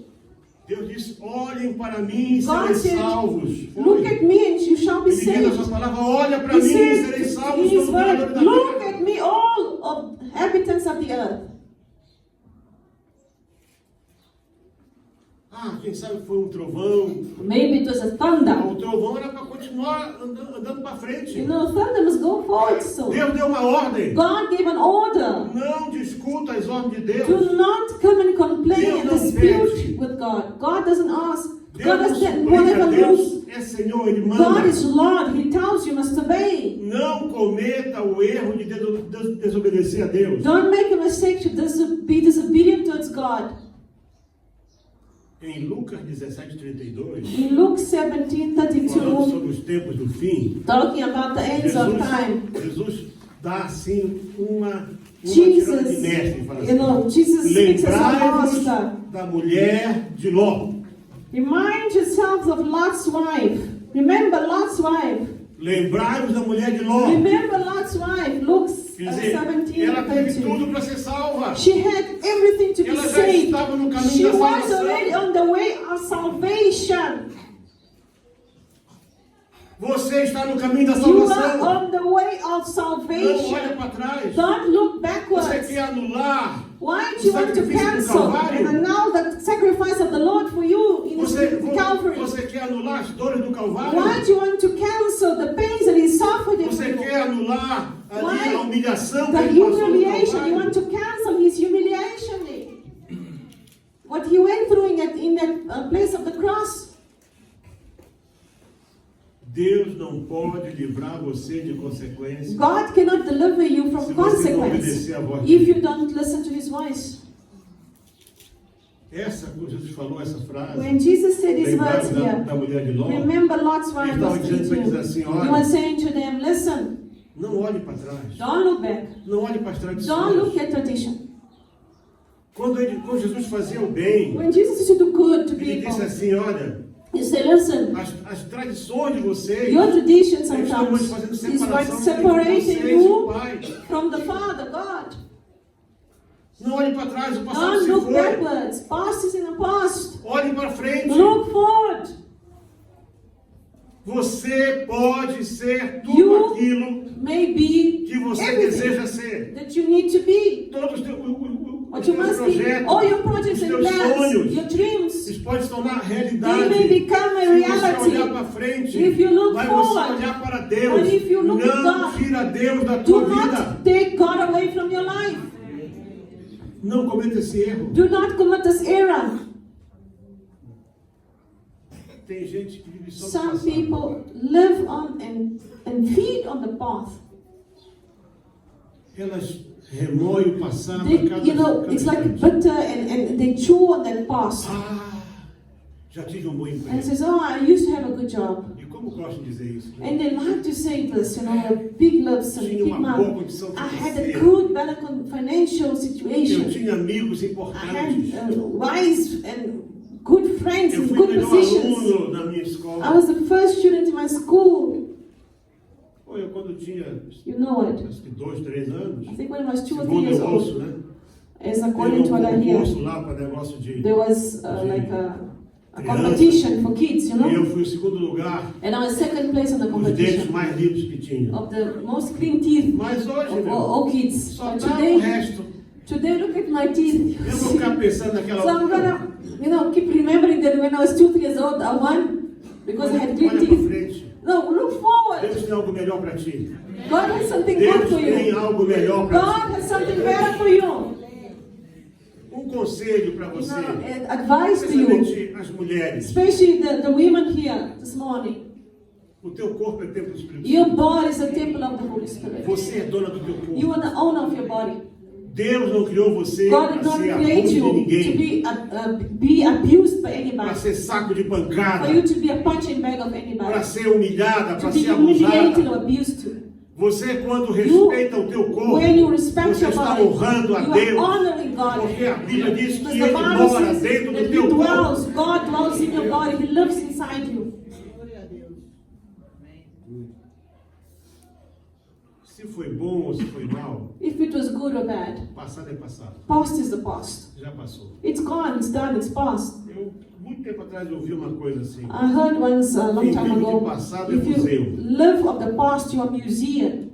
Deus disse, olhem para mim e
God
serem
said,
salvos.
look at me and you shall be
Ele diz na sua
saved.
palavra, olha para
He
mim e
said,
serem salvos
in His
todos os moradores
word,
da
look
terra.
at me, all of inhabitants of the earth.
Ah, quem sabe foi um trovão.
Maybe it was a
Ah,
thunder.
o trovão era para continuar andando para frente.
You know, thunder must go forward so.
Deus deu uma ordem.
God gave an order.
Não discuta as ordens de Deus.
Do not come and complain and
Deus não
dispute
pede.
with God. God doesn't ask.
Deus
God
não
doesn't
suplica.
whatever
Deus
lose.
é Senhor, Ele
God
manda.
is Lord. He tells you must obey.
Não cometa o erro de desobedecer a Deus.
Don't make a mistake to be disobedient towards God.
Em Lucas 17:32,
In Luke
falando
17:32,
sobre os tempos do fim,
talking about the ends of time.
Jesus dá assim uma tirada de mestre,
Jesus,
fala
you
assim,
know, Jesus speaks as a
lembrai-vos
master.
da mulher de Ló.
Remind yourselves of Lot's wife. Remember Lot's wife.
Lembrai-vos da mulher de Ló.
Remember Lot's wife. Luke
Quer dizer,
17,
ela teve
32.
tudo para ser salva.
She had everything to be
Ela já
saved.
estava no caminho
She
da
was
salvação.
already on the way of salvation.
Você está no caminho da
You are
salvação.
on the way of
Não olha
salvation.
para trás.
Don't look
Você
backwards.
quer anular.
Why do you want to
sacrifício do
cancel
Calvário?
and annul the sacrifice of the Lord for you in Calvary?
Você quer anular as dores do Calvário?
Why do you want to cancel the pains that He suffered in
Você
you?
quer anular ali
Why?
a humilhação que
The
ele passou no
humiliation, you want
Calvário?
to cancel His humiliation. What He went through in that place of the cross.
Deus não pode livrar você de consequências.
God cannot deliver you
Se
from
você não
consequence
obedecer a voz
if you
dele.
don't listen to His voice.
Quando Jesus falou essa frase,
When Jesus said His words
lembrado da
here,
mulher de Ló,
remember Lot's wife
Ele estava
was
dizendo para eles assim,
32.
olha.
He was saying to them, listen,
não olhe para trás.
don't look back.
Não olhe para as
Don't
tradições.
look at tradition.
Quando Jesus fazia o bem,
When Jesus used to do good to
ele disse
people,
assim, olha,
You say, listen,
As tradições de vocês
your tradition
estão
sometimes
fazendo
is what
separação entre
separating
vocês e o
you
Pai.
from the Father, God.
Não olhe para trás, o passado
Don't
se
look
foi.
backwards. Past is in the past.
Olhe para frente.
Look forward.
Você pode ser tudo
You
aquilo
may be
que você
everything
deseja ser.
that you need to be.
Todos os
What you
teus
must be.
projetos,
All your projects
os
and
teus
plans,
sonhos,
your dreams,
eles podem se tornar
they
realidade.
may become a
Se você
reality.
olhar para frente,
If you look
mas
forward,
você olhar para Deus,
and if you look at
não
God,
tira Deus da tua
Do
vida.
not take God away from your life.
Não cometa esse erro.
Do not commit this error.
Tem gente que vive só do
Some
passado.
people live on and feed on the past.
Elas remoem o passado
They,
a cada,
it's like
instante.
bitter and they chew on that past.
Já tive bom
And
emprego.
says, oh, I used to have a good job.
E como gostam de dizer isso? Né?
And they like to say this, big lips and
Tinha
big
uma boa
mouth.
condição
I had a
financeira.
good, better financial
Eu
situation.
tinha amigos
I
importantes.
had wise and good friends
Eu
in
fui
good
melhor
positions.
aluno na minha
I
escola.
was the first student in my school.
Pô, eu quando tinha,
You know it.
acho que 2, 3 anos,
I think when I was 2 or 3
segundo
years
eu
old,
ouço, né?
as
Teve
according to what I hear,
concurso lá para negócio de...
there was like a competition for kids,
E eu fui o segundo lugar
And I was second place in the
dos dentes
competition
mais limpos que tinha.
of the most clean teeth
Mas hoje,
of
meu,
all kids.
só
But
tá o
today,
resto.
look at my teeth.
Eu vou ficar pensando naquela
So I'm gonna, keep remembering that when I was 2 years old, I won because I had clean
Olha para
teeth.
frente.
No, look forward.
Deus tem algo melhor para ti.
God has something good
Deus
for
tem
you.
algo melhor para ti.
God has something better for you.
Conselho para você,
Advice to you,
especialmente as mulheres.
especially the women here this morning.
O teu corpo é templo espiritual.
Your body is a temple of the Holy Spirit.
Você é dona do teu corpo.
You are the owner of your body.
Deus não criou você
God
para
did not
ser
create
abuso de
you to
ninguém,
be abused by
para
anybody,
ser saco de
for you
pancada,
to be a punching bag of
para
anybody,
ser humilhada,
to
para
be
ser
humiliated or
abusada.
abused.
Você, quando respeita o teu corpo,
When you respect
você
your
está
body,
honrando a
you are
Deus,
honoring God.
porque a Bíblia diz
Because
que
the
Ele
Bible
mora
says
dentro
that
do teu corpo.
God dwells in your body. He lives inside you.
Se foi bom ou se foi mal,
If it was good or bad,
passado é passado.
past is the past.
Já passou.
It's gone, it's done, it's past.
Eu, muito tempo atrás, eu ouvi uma coisa assim.
I heard once a long time ago, if you
museu.
live of the past, you're a museum.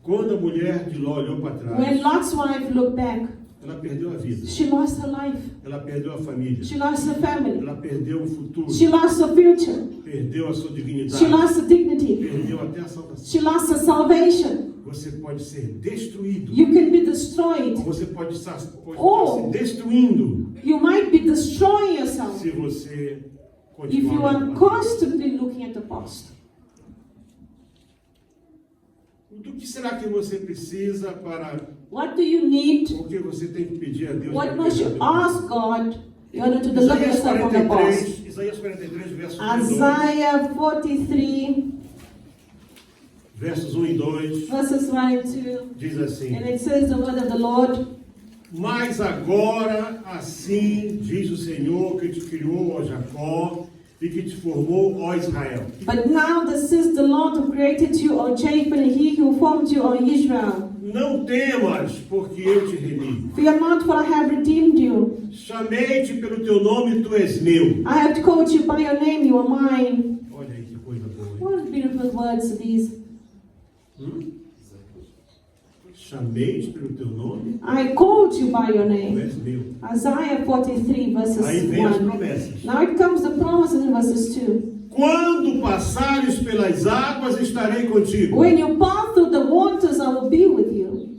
Quando a mulher de Ló olhou para trás,
When Lot's wife looked back,
ela perdeu a vida.
she lost her life.
Ela perdeu a família.
She lost her family.
Ela perdeu o futuro.
She lost her future.
Perdeu a sua dignidade.
She lost her dignity.
Perdeu até a salvação.
She lost her salvation.
Você pode ser destruído.
You can be destroyed.
Você pode estar se destruindo
You might be destroying yourself
se você
if you
continuar
are
olhando para trás.
constantly looking at the past.
Do que será que você precisa para...
What do you need?
O que você tem que pedir a Deus?
What
para
must you
perdoar?
ask God in order to deliver
Isaías
yourself from the past?
43, Isaías 43, versos 1 e 2.
Isaiah 43,
Versos 1 e 2,
verses 1 and 2.
diz assim:
And it says the word of the Lord.
Mas agora, assim diz o Senhor que te criou, ó Jacó, e que te formou, ó Israel.
But now this is the Lord who created you, O Jacob, and he who formed you, O Israel.
Não temas, porque eu te remi.
Fear not, for I have redeemed you.
Chamei-te pelo teu nome, tu és meu.
I have called you by your name, you are mine.
Olha aí que coisa boa. Hein?
What beautiful words are these.
Chamei-te pelo teu nome,
I called you by your
tu
name.
és meu.
Isaiah 43, verses
Aí vem as
1.
promessas.
Now it comes the promises in verses 2.
Quando passares pelas águas, estarei contigo.
When you pass through the waters, I will be with you.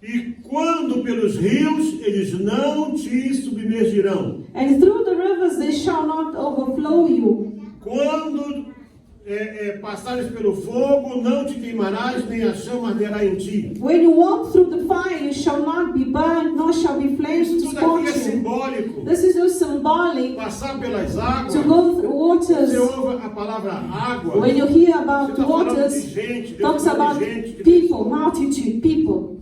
E quando pelos rios, eles não te submergirão.
And through the rivers, they shall not overflow you.
Quando passares pelo fogo, não te queimarás, nem a chama arderá em ti.
When you walk through the fire, you shall not be burned, nor shall be flames
Isso
to
tudo aqui é
scorch you.
simbólico.
This is just symbolic
Passar pelas águas,
to go through
você
waters.
ouve a palavra água,
When you hear
você
about
está falando de
waters,
gente, Deus
talks
fala
about
de gente,
people, multitude, people.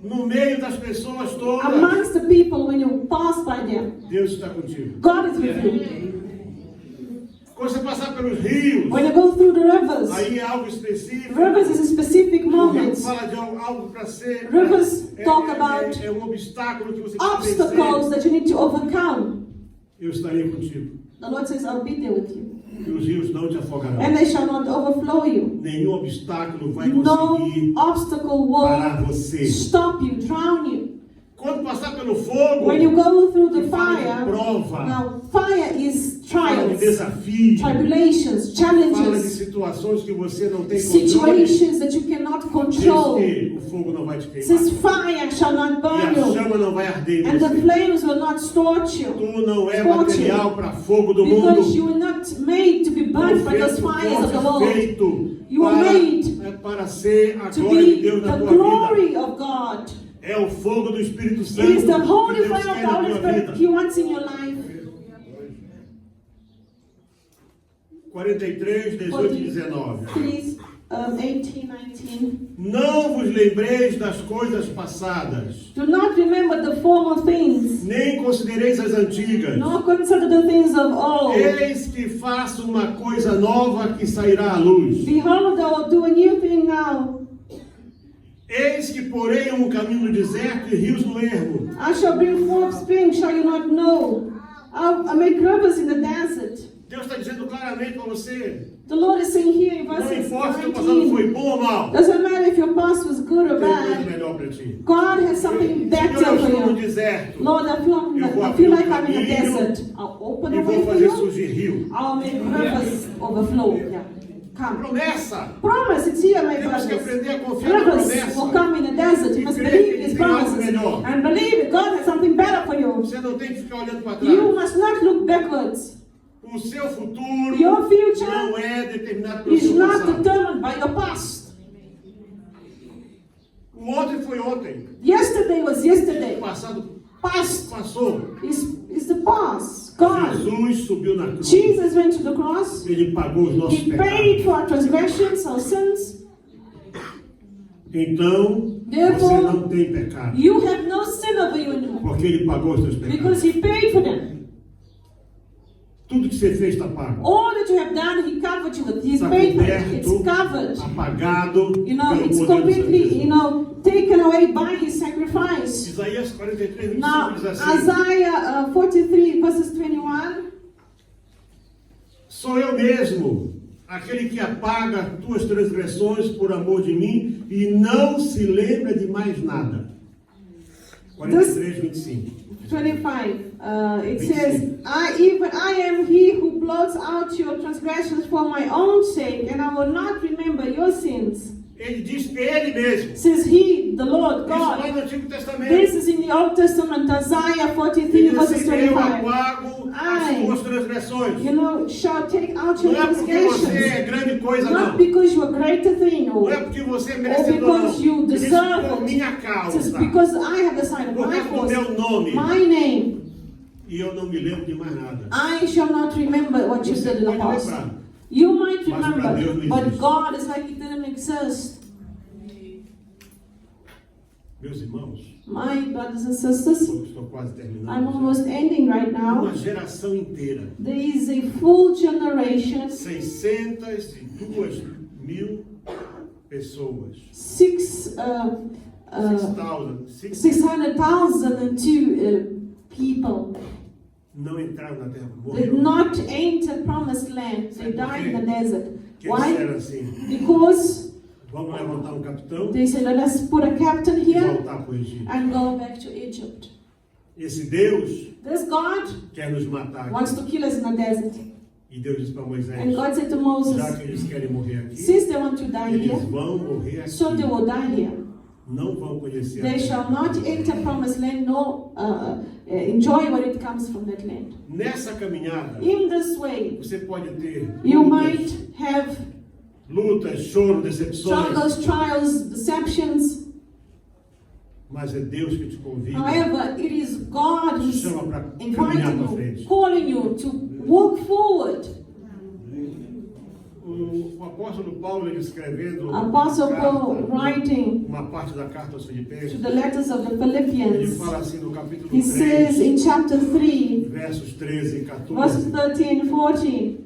no meio das pessoas todas,
amongst the people, when you pass by them,
Deus está contigo.
God is with you.
Quando você passar pelos rios,
When you go through the rivers,
aí é algo específico.
rivers is a specific
O rio
moments.
fala de algo para ser.
Rivers talk about
É um obstáculo que você tem que vencer.
obstacles that you need to overcome.
Eu estarei contigo.
The Lord says, I'll be there with you.
E os rios não te afogarão.
And they shall not overflow you.
Nenhum obstáculo vai
No
conseguir
obstacle
parar
will
você.
stop you, drown you.
Quando passar pelo fogo,
When you go through the
fala de
fire,
prova,
now fire is
fala de
trials,
desafio,
tribulations,
fala de
challenges,
situações que você não tem controle.
situations that you cannot
Diz
control.
que o fogo não vai te
It
queimar.
says fire shall not
E
burn
a
you,
chama não vai arder em
and the
você.
flames will not scorch you.
Tu não é
Scorch
material para fogo do
Because
mundo.
you were not made to be burned by those fires of the world.
Feito
You were made
para ser a
To
glória de
be
Deus na
the
tua vida.
glory of God.
É o fogo do Espírito Santo
It is the
que
holy
Deus
fire of
quer
the
na
Holy
tua
Spirit
vida.
He wants in your life.
43, 18 e 19.
Please, 18, 19.
Não vos lembreis das coisas passadas,
Do not remember the former things,
nem considereis as antigas.
nor consider the things of old.
Eis que faço uma coisa nova que sairá à luz.
Behold, I will do a new thing now.
Eis que porei um caminho no deserto e rios no ermo.
I shall bring forth spring, shall you not know? I'll make rivers in the desert.
Deus está dizendo claramente para você,
The Lord is saying here in
não
verse
importa se o passado
19,
foi bom ou mal,
doesn't matter if your past was good or
tem coisa
bad,
melhor para ti.
God has something better
Senhor, eu
for
estou no
you.
deserto
Lord, I feel like I'm in a desert. I'll open
e
a way
vou
for
fazer
you.
surgir rio.
I'll make rivers overflow. Yeah. Come.
Promessa!
Promise, it's here, my
Temos que
brothers.
aprender a confiar na
Rivers will
promessa.
come in the desert. You must believe His promises. And believe it. God has something better for you.
Você não tem que ficar olhando para
You
trás.
must not look backwards.
O seu futuro
Your future
não é determinado pelo
is
seu
not
passado.
determined by your past.
O ontem foi ontem.
Yesterday was
O
yesterday.
passado
Past
passou.
is the past. God.
Jesus subiu na cruz.
Jesus went to the cross.
Ele pagou os nossos
He paid
pecados.
for our transgressions, our sins.
Então,
Therefore,
você não tem pecado.
You have no sin over you anymore.
Porque Ele pagou os seus pecados.
Because He paid for them.
Tudo que você fez está pago.
All that you have done, He covered you with. He's
Está
paid for it. It's
coberto,
covered.
apagado
You know,
pelo
it's
poder do
completely,
sangue.
taken away by His sacrifice.
Isaías 43, 25
Now,
diz assim:
Isaiah 43, verses 21.
Sou eu mesmo, aquele que apaga tuas transgressões por amor de mim e não se lembra de mais nada. 43, 25.
25. It says, I am He who blots out your transgressions for my own sake, and I will not remember your sins.
Ele diz que é Ele mesmo.
Says He, the Lord
Isso lá
God.
no Antigo Testamento.
This is in the Old Testament, Isaiah 43,
Ele diz
verses
assim: eu
25.
apago as tuas transgressões.
Shall take out your
Não é porque você é
transgressions.
grande coisa,
Not
não.
because you are greater than
Não é
you.
porque você é
Or
merecedor,
because
não.
you
Ele diz
deserve
por
it.
minha
It
causa,
says, because I have decided
por
my
causa do
cause,
meu nome,
my name.
e eu não me lembro de mais nada.
I shall not remember what you
Você
did in the
pode
past.
lembrar.
You might
Mas para Deus
remember,
não
but
existe.
God is like it didn't exist.
Meus irmãos,
My brothers and sisters,
estou quase terminando.
I'm almost ending right now.
Uma geração inteira,
There is a full generation,
602 mil pessoas,
600,002 people
não entraram na terra,
did
morreram.
not enter promised land. They died in the desert.
Que
Why?
disseram assim:
Because
vamos levantar um capitão
they said, let us put a captain
e
here
voltar para o Egito.
and go back to Egypt.
Esse Deus
This God
quer nos matar.
wants to kill us in the desert.
E Deus disse para Moisés:
And God said to
já
Moses,
que eles querem morrer aqui,
since they want to die
eles
here,
vão morrer aqui.
so they will die here.
Não vão conhecer a
They
terra.
shall not enter promised land, nor enjoy what it comes from that land.
Nessa caminhada,
In this way,
você pode ter
you
lutas,
might have
lutas, choro, decepções,
struggles, trials, deceptions.
mas é Deus que te convida,
However, it is God
te
who's
chama para caminhar para
inviting
frente.
you, calling you to walk forward.
O apóstolo Paulo, ele escrevendo
Apostle Paul writing
uma parte da carta aos Filipenses,
to the letters of the
ele
Philippians,
fala assim no capítulo
he says
3,
in chapter 3,
versos 13 e
verses
14,
13 and 14,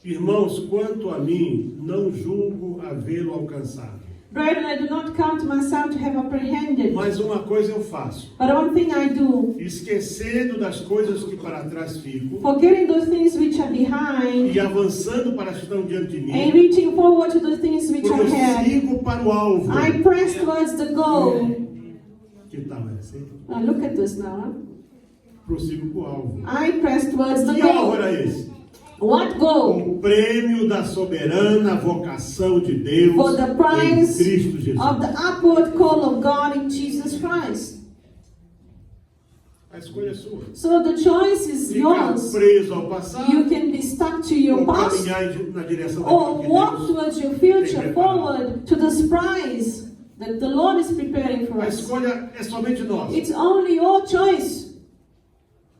irmãos, quanto a mim, não julgo havê-lo alcançado.
Brethren, I do not count myself to have apprehended,
Mas uma coisa eu faço,
but one thing I do,
esquecendo das coisas que para trás fico,
forgetting those things which are behind,
e avançando para as que estão diante de
and
mim,
reaching forward to the things which are ahead,
prossigo para o alvo.
I press towards the goal.
Que tal esse?
Now look at this now. Huh?
Prossigo para o alvo.
I press towards the
Que alvo
goal.
era esse?
What goal?
O prêmio da soberana vocação de Deus
For the
em
prize
Cristo Jesus.
of the upward call of God in Jesus Christ.
A escolha é sua.
So the choice is
Ficar
yours.
preso ao passado
You can be stuck to your
ou
past,
caminhar na direção
or
daquilo
walk
que Deus.
towards your future, forward to this prize that the Lord is preparing for
A
us.
escolha é somente nossa.
It's only your choice.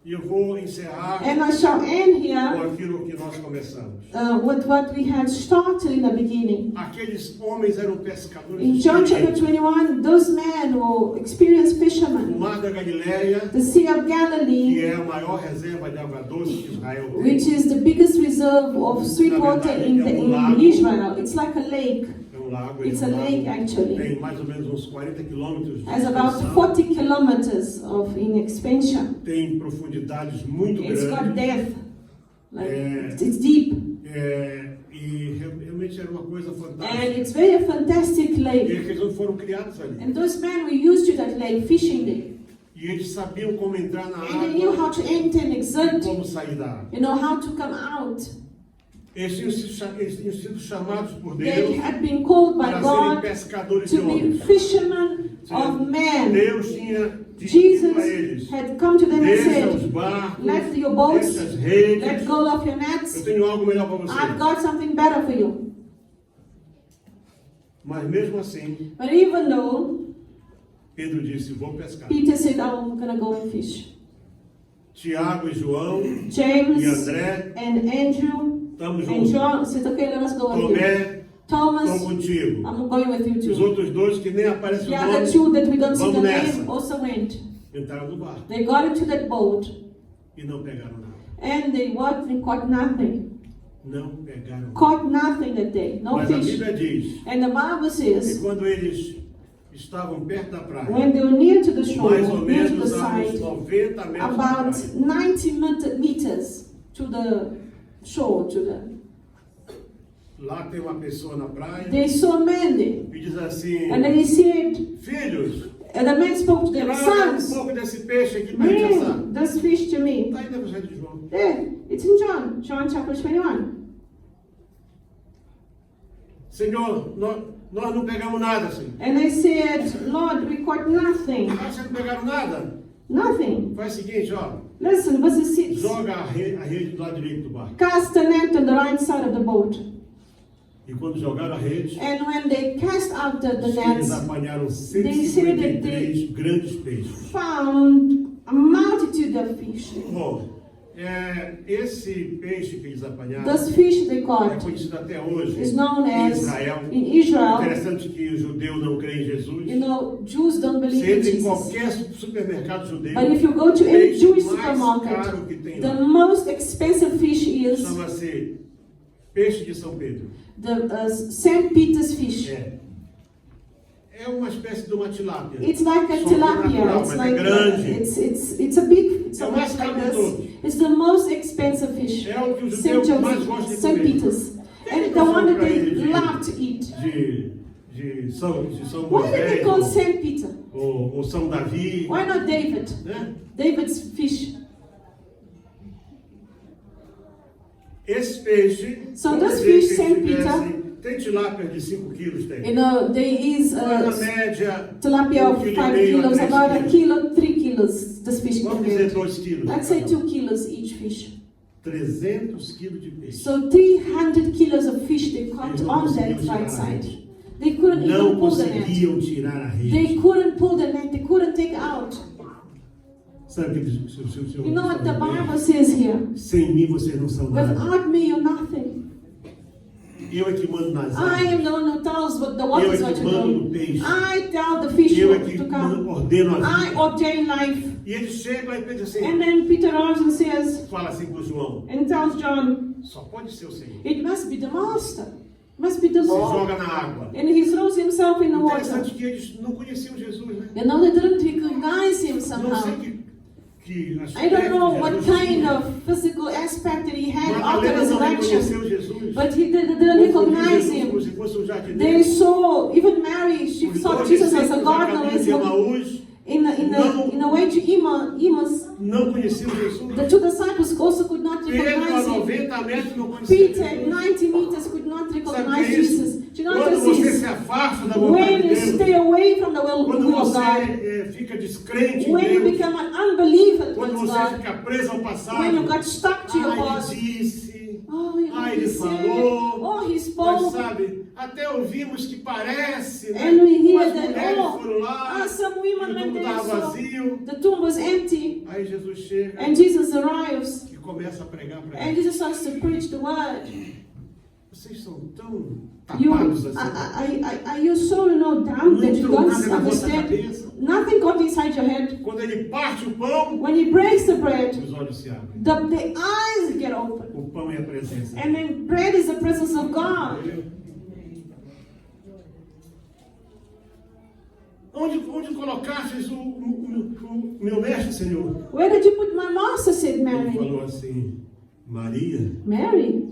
E eu vou encerrar
And I shall end
com
here
aquilo que nós começamos.
with what we had started in the beginning.
Aqueles homens eram pescadores
In John chapter
experientes.
21, those men were experienced
O
fishermen.
Mar da Galileia,
The Sea of
que
Galilee,
é a maior reserva de água doce que Israel tem,
which is the biggest reserve of sweet water in Israel. It's like a lake.
é um lago,
It's
é
a
um
lake
lago,
actually.
tem mais ou menos uns 40 quilômetros de
Has about
extensão,
40 kilometers in expansion.
tem profundidades muito
It's got
grandes,
depth. Like,
É.
it's deep.
E realmente era uma coisa
And
fantástica.
it's very fantastic
E
lake.
eles não foram criados ali.
And those men were used to that lake, fishing there.
E eles sabiam como entrar na
And they knew how
água
to enter and
e
exert.
como sair da água.
You know how to come out.
Eles tinham sido chamados por
They
Deus
had been called by
para serem
God
pescadores de
to be
homens.
fishermen of men.
Deus tinha dito
Jesus
a eles:
had come to them and
deixa os
said,
barcos,
let your boats,
deixa as redes,
let go of your
eu
nets.
tenho algo melhor para
I've
vocês.
got something better for you.
Mas mesmo assim,
But even though,
Pedro disse: vou pescar.
Peter said, I'm going to go and fish.
Tiago e João e
James
André,
and Andrew
estamos
and
juntos.
John said, okay, let us go with you.
Tomé,
Thomas,
estou contigo.
I'm going with you
Os
too.
outros dois que nem aparecem
The
o
other
nome,
two that we don't see the
Vamos nessa.
name also went.
entraram no barco
They got into that boat
e não pegaram nada.
and they worked and caught nothing.
Não pegaram nada.
Caught nothing that day. No
Mas a
fish.
Bíblia diz
And the Bible
que
says,
quando eles estavam perto da praia,
when they were near to the shore,
mais ou
near to the
menos a uns
side,
90 metros da
about
praia,
90 meters to the shore,
lá tem uma pessoa na praia
they saw men there.
e diz assim:
And then he said,
filhos,
and the man spoke to them,
traga um
sons,
pouco desse peixe aqui para a gente assar.
bring this fish to me.
Está aí no Evangelho de João.
There, it's in John chapter 21.
Senhor, nós não pegamos nada, Senhor.
And they said, Lord, we caught nothing.
Ah, vocês não pegaram nada?
Nothing.
Faz o seguinte, ó.
Listen, verse 6.
Joga a rede do lado direito do barco.
Cast the net on the right side of the boat.
E quando jogaram a rede,
And when they cast out the
eles
nets,
apanharam
they said that they
153 grandes peixes.
found a multitude of fish.
Bom, esse peixe que eles apanharam
This fish they
é
caught
conhecido até hoje
is known
em
as,
Israel.
in Israel,
Interessante que o judeu não crê em Jesus.
you know, Jews don't believe
Você
in
entra em
Jesus.
qualquer supermercado judeu,
But if you go to
o
any
peixe
Jewish
mais
supermarket,
caro que tem
the
lá
most expensive fish is
chama-se peixe de São Pedro.
the St. Peter's fish.
É uma espécie de uma tilápia.
It's like a
Só que
tilapia.
natural,
It's
mas
like
é grande.
it's a big. It's
É o
a
mais
bit
caro
like
de
this.
todos.
It's the most expensive fish.
É o que o
St.
judeu mais
Joseph,
gosta de
St.
comer.
Peter's,
Tem
and the one that
pra
they
ele
love to eat.
de São
Why did they call
Moisés
St. Peter?
ou São Davi,
Why not David?
né?
David's fish.
Esse peixe,
So
vamos
this
dizer
fish,
que
St.
eles
Peter,
tivessem- tem tilápia de 5 quilos, tem.
You know, there is
Na
a
média,
tilapia of
1,5
5
quilo a
kilos,
3
about a
quilos.
kilo, 3 kilos. This fish can
Vamos dizer
get.
2 quilos.
Let's say 2 kilos each fish.
300 quilos de peixe.
So 300 kilos of fish they caught
Eles não
on
conseguiram
that
tirar
right
a
side.
rede.
They couldn't
Não
even pull the net.
conseguiam tirar a
They
rede.
couldn't pull the net. They couldn't take out.
Sabe o que diz o Senhor?
You know what the Bible says here?
Sem mim vocês não são nada.
Without me, you're nothing.
Eu é que mando nas
I am
águas.
the one who tells what the
Eu
waters
é
what
que
to
mando
do.
no peixe.
I tell the fish
Eu é que
to come.
ordeno a
I
vida.
ordain life.
E ele chega lá e pensa assim,
And then Peter arrives and says,
fala assim pro João,
and tells John,
só pode ser o Senhor.
it must be the master. Must be the
Se
Lord.
joga na água.
And he throws himself in the water.
Interessante que eles não conheciam Jesus, né?
You know, they didn't recognize him
Não sei
somehow.
que
I don't know
aspecto
what
Jesus
kind
tinha.
of physical aspect that he had after
Madalena não
resurrection.
reconheceu Jesus.
But he didn't recognize
como
him.
se fosse um jardineiro.
They saw, even Mary, she
Os
saw
dois
Jesus as a
discípulos a
gardener.
caminho de Emaús
In the way to Emmaus,
não conheciam Jesus.
the two disciples also could not
Pedro a
recognize him.
90 metros não conhecia
Peter at
Jesus.
90 meters could not
Sabe o que
recognize
é isso?
Jesus. Do you know what
Quando
this
você
is?
se afasta da vontade
When
de
you
Deus,
stay away from the will
quando
of God,
você fica descrente em
when you
Deus,
become an unbeliever
quando
towards
você
God,
fica preso ao passado,
when you got stuck to your
ele
past,
disse,
oh,
ele
he said,
falou,
oh, he
mas
spoke,
sabe, até ouvimos que parece, né?
and we hear
As
that,
mulheres
oh,
foram lá,
some
e
women
o
went
túmulo
there,
estava
so
vazio,
the tomb was empty,
aí Jesus chega
and Jesus arrives,
e começa a pregar para
and
eles.
Jesus starts to preach the word.
Vocês são tão
You,
tapados assim.
are you so, down
Não
that you
entrou
don't
nada na vossa
understand?
cabeça.
Nothing got inside your head.
Quando ele parte o pão,
When he breaks the bread,
os olhos se abrem.
the eyes get open.
O pão é a presença.
And then bread is the presence of God.
Onde colocastes o meu mestre, Senhor?
Where did you put my master, said
Ele
Mary.
falou assim, Maria.
Mary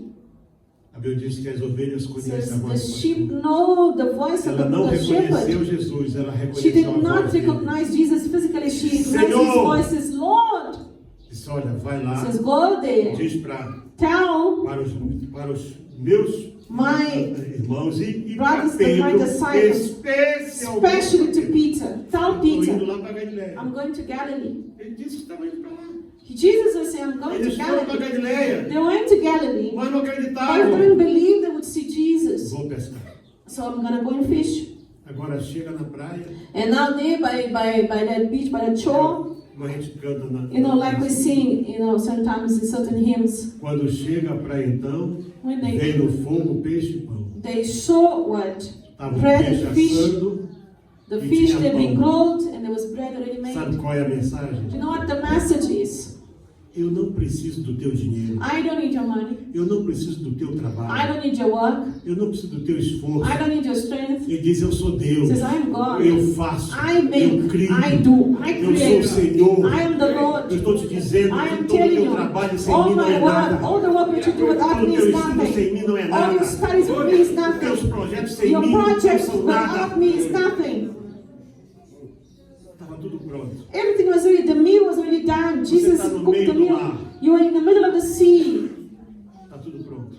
A Bíblia diz que as ovelhas conhecem
says
a
the
voz do
sheep
pastor.
know the voice of
Ela não
the
reconheceu
shepherd.
Jesus, ela
She
reconheceu
did
a voz
not
dele.
recognize Jesus physically. She recognized his
Senhor.
voice as Lord.
Disse, olha, vai lá,
Says, go there.
diz para
Tell
os meus
my
irmãos e
brothers
para
and my
Pedro,
disciples, especially to Peter. Tell
Estou indo
Peter,
lá para Galileia.
I'm going to Galilee.
Ele disse que estava indo para lá.
Jesus was saying, I'm going to
Eles foram para
Galilee.
Galileia,
They went to Galilee,
mas não
but they
acreditavam.
didn't believe they would see Jesus.
Vou pescar.
So I'm going to go and fish.
Agora chega na praia,
And now there by that beach, by the shore,
como a gente canta na
like we sing, sometimes in certain hymns,
Quando chega a praia então,
when they
vem no fogo peixe e pão.
they saw what?
Estava o
Bread
peixe
and fish.
assando.
The
E
fish
tinha
had been
pão.
grilled and there was bread already made.
Sabe qual é a mensagem?
Do you know what the message is?
Eu não preciso do teu dinheiro.
I don't need your money.
Eu não preciso do teu
I
trabalho.
don't need your work.
Eu não preciso do teu esforço.
I don't need your strength.
Ele diz, eu sou Deus.
Says, I am God.
Eu faço.
I make,
eu crio.
I do, I
Eu sou o
create.
Senhor.
I am the Lord.
Eu estou te dizendo
I
que
am
todo o
telling
teu
you,
trabalho sem
all
mim não
my
é
work,
nada.
all the work that you do without
Todo o
me
teu
is
estudo sem mim
nothing.
não é
All
nada.
your studies with me is
Os teus
nothing.
projetos sem
Your
mim não
projects
são
without
nada.
me is nothing.
Estava tudo pronto.
Everything was already, the meal was already done. Jesus
está no
cooked
meio
the
do
meal.
mar.
You are in the middle of the sea.
Está tudo pronto.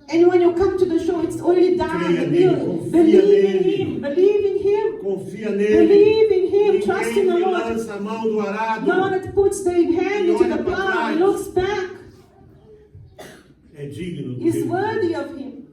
And when you come to the shore, it's already done.
Creia
The
nele,
meal.
confia
Believe in
nele.
Him. Believe in Him.
Confia nele.
Believe in Him. Trust
Ninguém
in the
que
Lord.
lança a mão do arado
No one that puts their hand into the plow and looks back
é digno do
is
reino.
worthy of Him.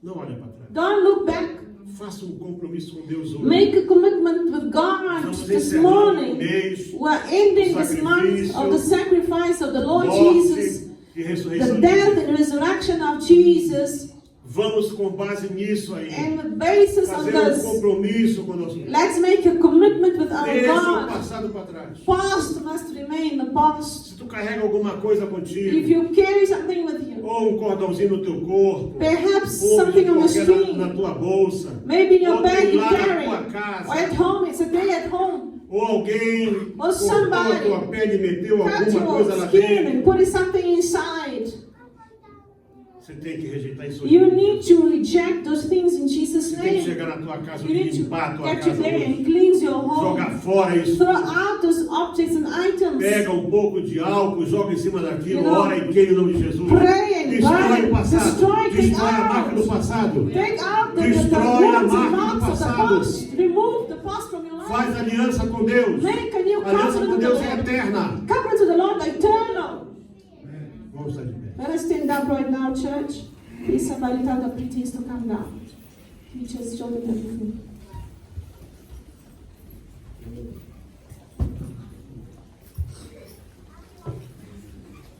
Não olha para trás.
Don't look back.
Faça um compromisso com Deus hoje.
Make a commitment with God
Vamos
this
encerrar o
morning.
mês
We're ending this month of the sacrifice of the Lord Jesus,
e ressurreição
the
de
death
Jesus.
and resurrection of Jesus,
Vamos com base nisso aí.
and with basis on
Fazer um
this,
compromisso conosco.
let's make a commitment with our
Deixa o
God.
passado para trás.
Past must remain the past.
Se tu carrega alguma coisa
If
contigo,
you carry something with you,
ou um cordãozinho no teu corpo,
perhaps
ou
something on your
qualquer
string,
na tua bolsa,
maybe in your
ou
bag
tem
you
lá na
carry,
tua
or
casa,
at home, it's a day at home.
ou alguém
Or
cortou a
somebody
tua pele e meteu
Cut
alguma coisa
your
lá
skin
dentro.
and put something inside.
Você tem que rejeitar isso.
You need to reject those things in Jesus'
Você tem que
name.
chegar na tua casa
You
e
need to
limpar a tua
get
casa
you there
hoje.
and cleanse your home.
Jogar fora isso.
Throw out those objects and items.
Pega um pouco de álcool, joga em cima daquilo,
You know,
ora e queime em nome de Jesus.
pray and
Destrói
burn,
o passado.
destroy, take
Destrói a
out.
marca do passado.
Take out the
Destrói a
words and
marca do
marks of the
passado.
past. Remove the past from your life.
Faz aliança com Deus.
Make a new
A aliança
covenant
com
with the
Deus é
Lord.
eterna.
Covenant to the Lord eternal.
Vamos estar de pé.
Let us stand up right now, church. Please somebody tell the preteens to come down. Teachers, show them everything.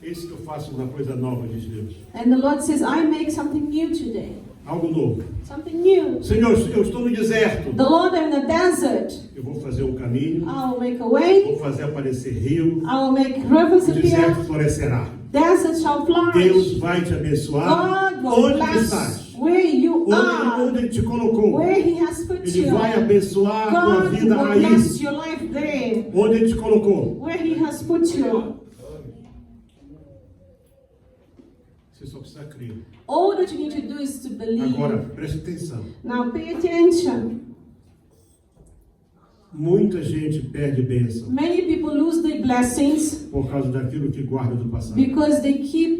Eis que eu faço uma coisa nova, diz Deus.
And the Lord says, I make something new today.
Algo novo.
Something new.
Senhor, eu estou no deserto.
The Lord, I'm in the desert.
Eu vou fazer um caminho.
I will make a way.
Vou fazer aparecer rio.
I will make rivers
O deserto
appear.
florescerá.
Desert shall flourish.
Deus vai te abençoar.
God will
Onde tu
bless
estás?
where you are,
Onde Ele te colocou.
where He has put
Ele
you.
vai abençoar a tua
God
vida
will
aí.
bless your life there,
Onde Ele te colocou.
where He has put you.
Você só precisa crer.
All that you need to do is to believe.
Agora, preste atenção.
Now pay attention.
Muita gente perde bênção
Many people lose their blessings
por causa daquilo que guarda do passado.
because they keep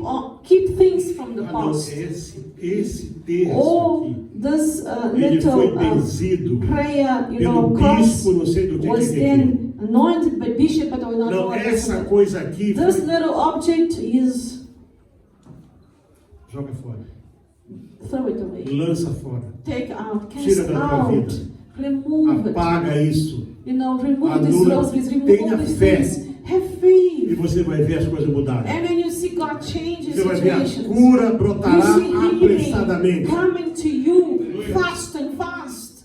things from the
Não,
past.
esse terço
Oh,
aqui,
this
ele foi
little
benzido
prayer,
pelo
cross
bispo, não sei do que
was
é.
then anointed by bishop, but I will not know
Não,
what
essa
it is.
coisa aqui
This
foi...
little object is
Joga fora.
throw it away.
Lança fora.
Take out,
Tira
cast
da tua
out,
vida.
remove it.
Apaga isso.
Remove these
Anula.
rosaries, remove
Tenha
all these
fé.
things. Have
E
faith.
você vai ver as coisas mudarem.
And then you see God change
Você vai ver a
situations.
cura
You
brotará
see healing
apressadamente.
coming to you fast and fast.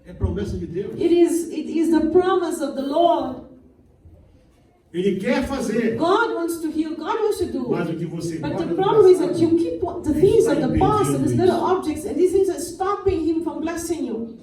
É promessa de Deus.
It is the promise of the Lord.
Ele quer fazer.
God wants to heal, God wants to do
Mas
it.
o que você
But
guarda
the
do
problem is that
passado,
you keep the things of the past and these little objects, and these things are stopping Him from blessing you.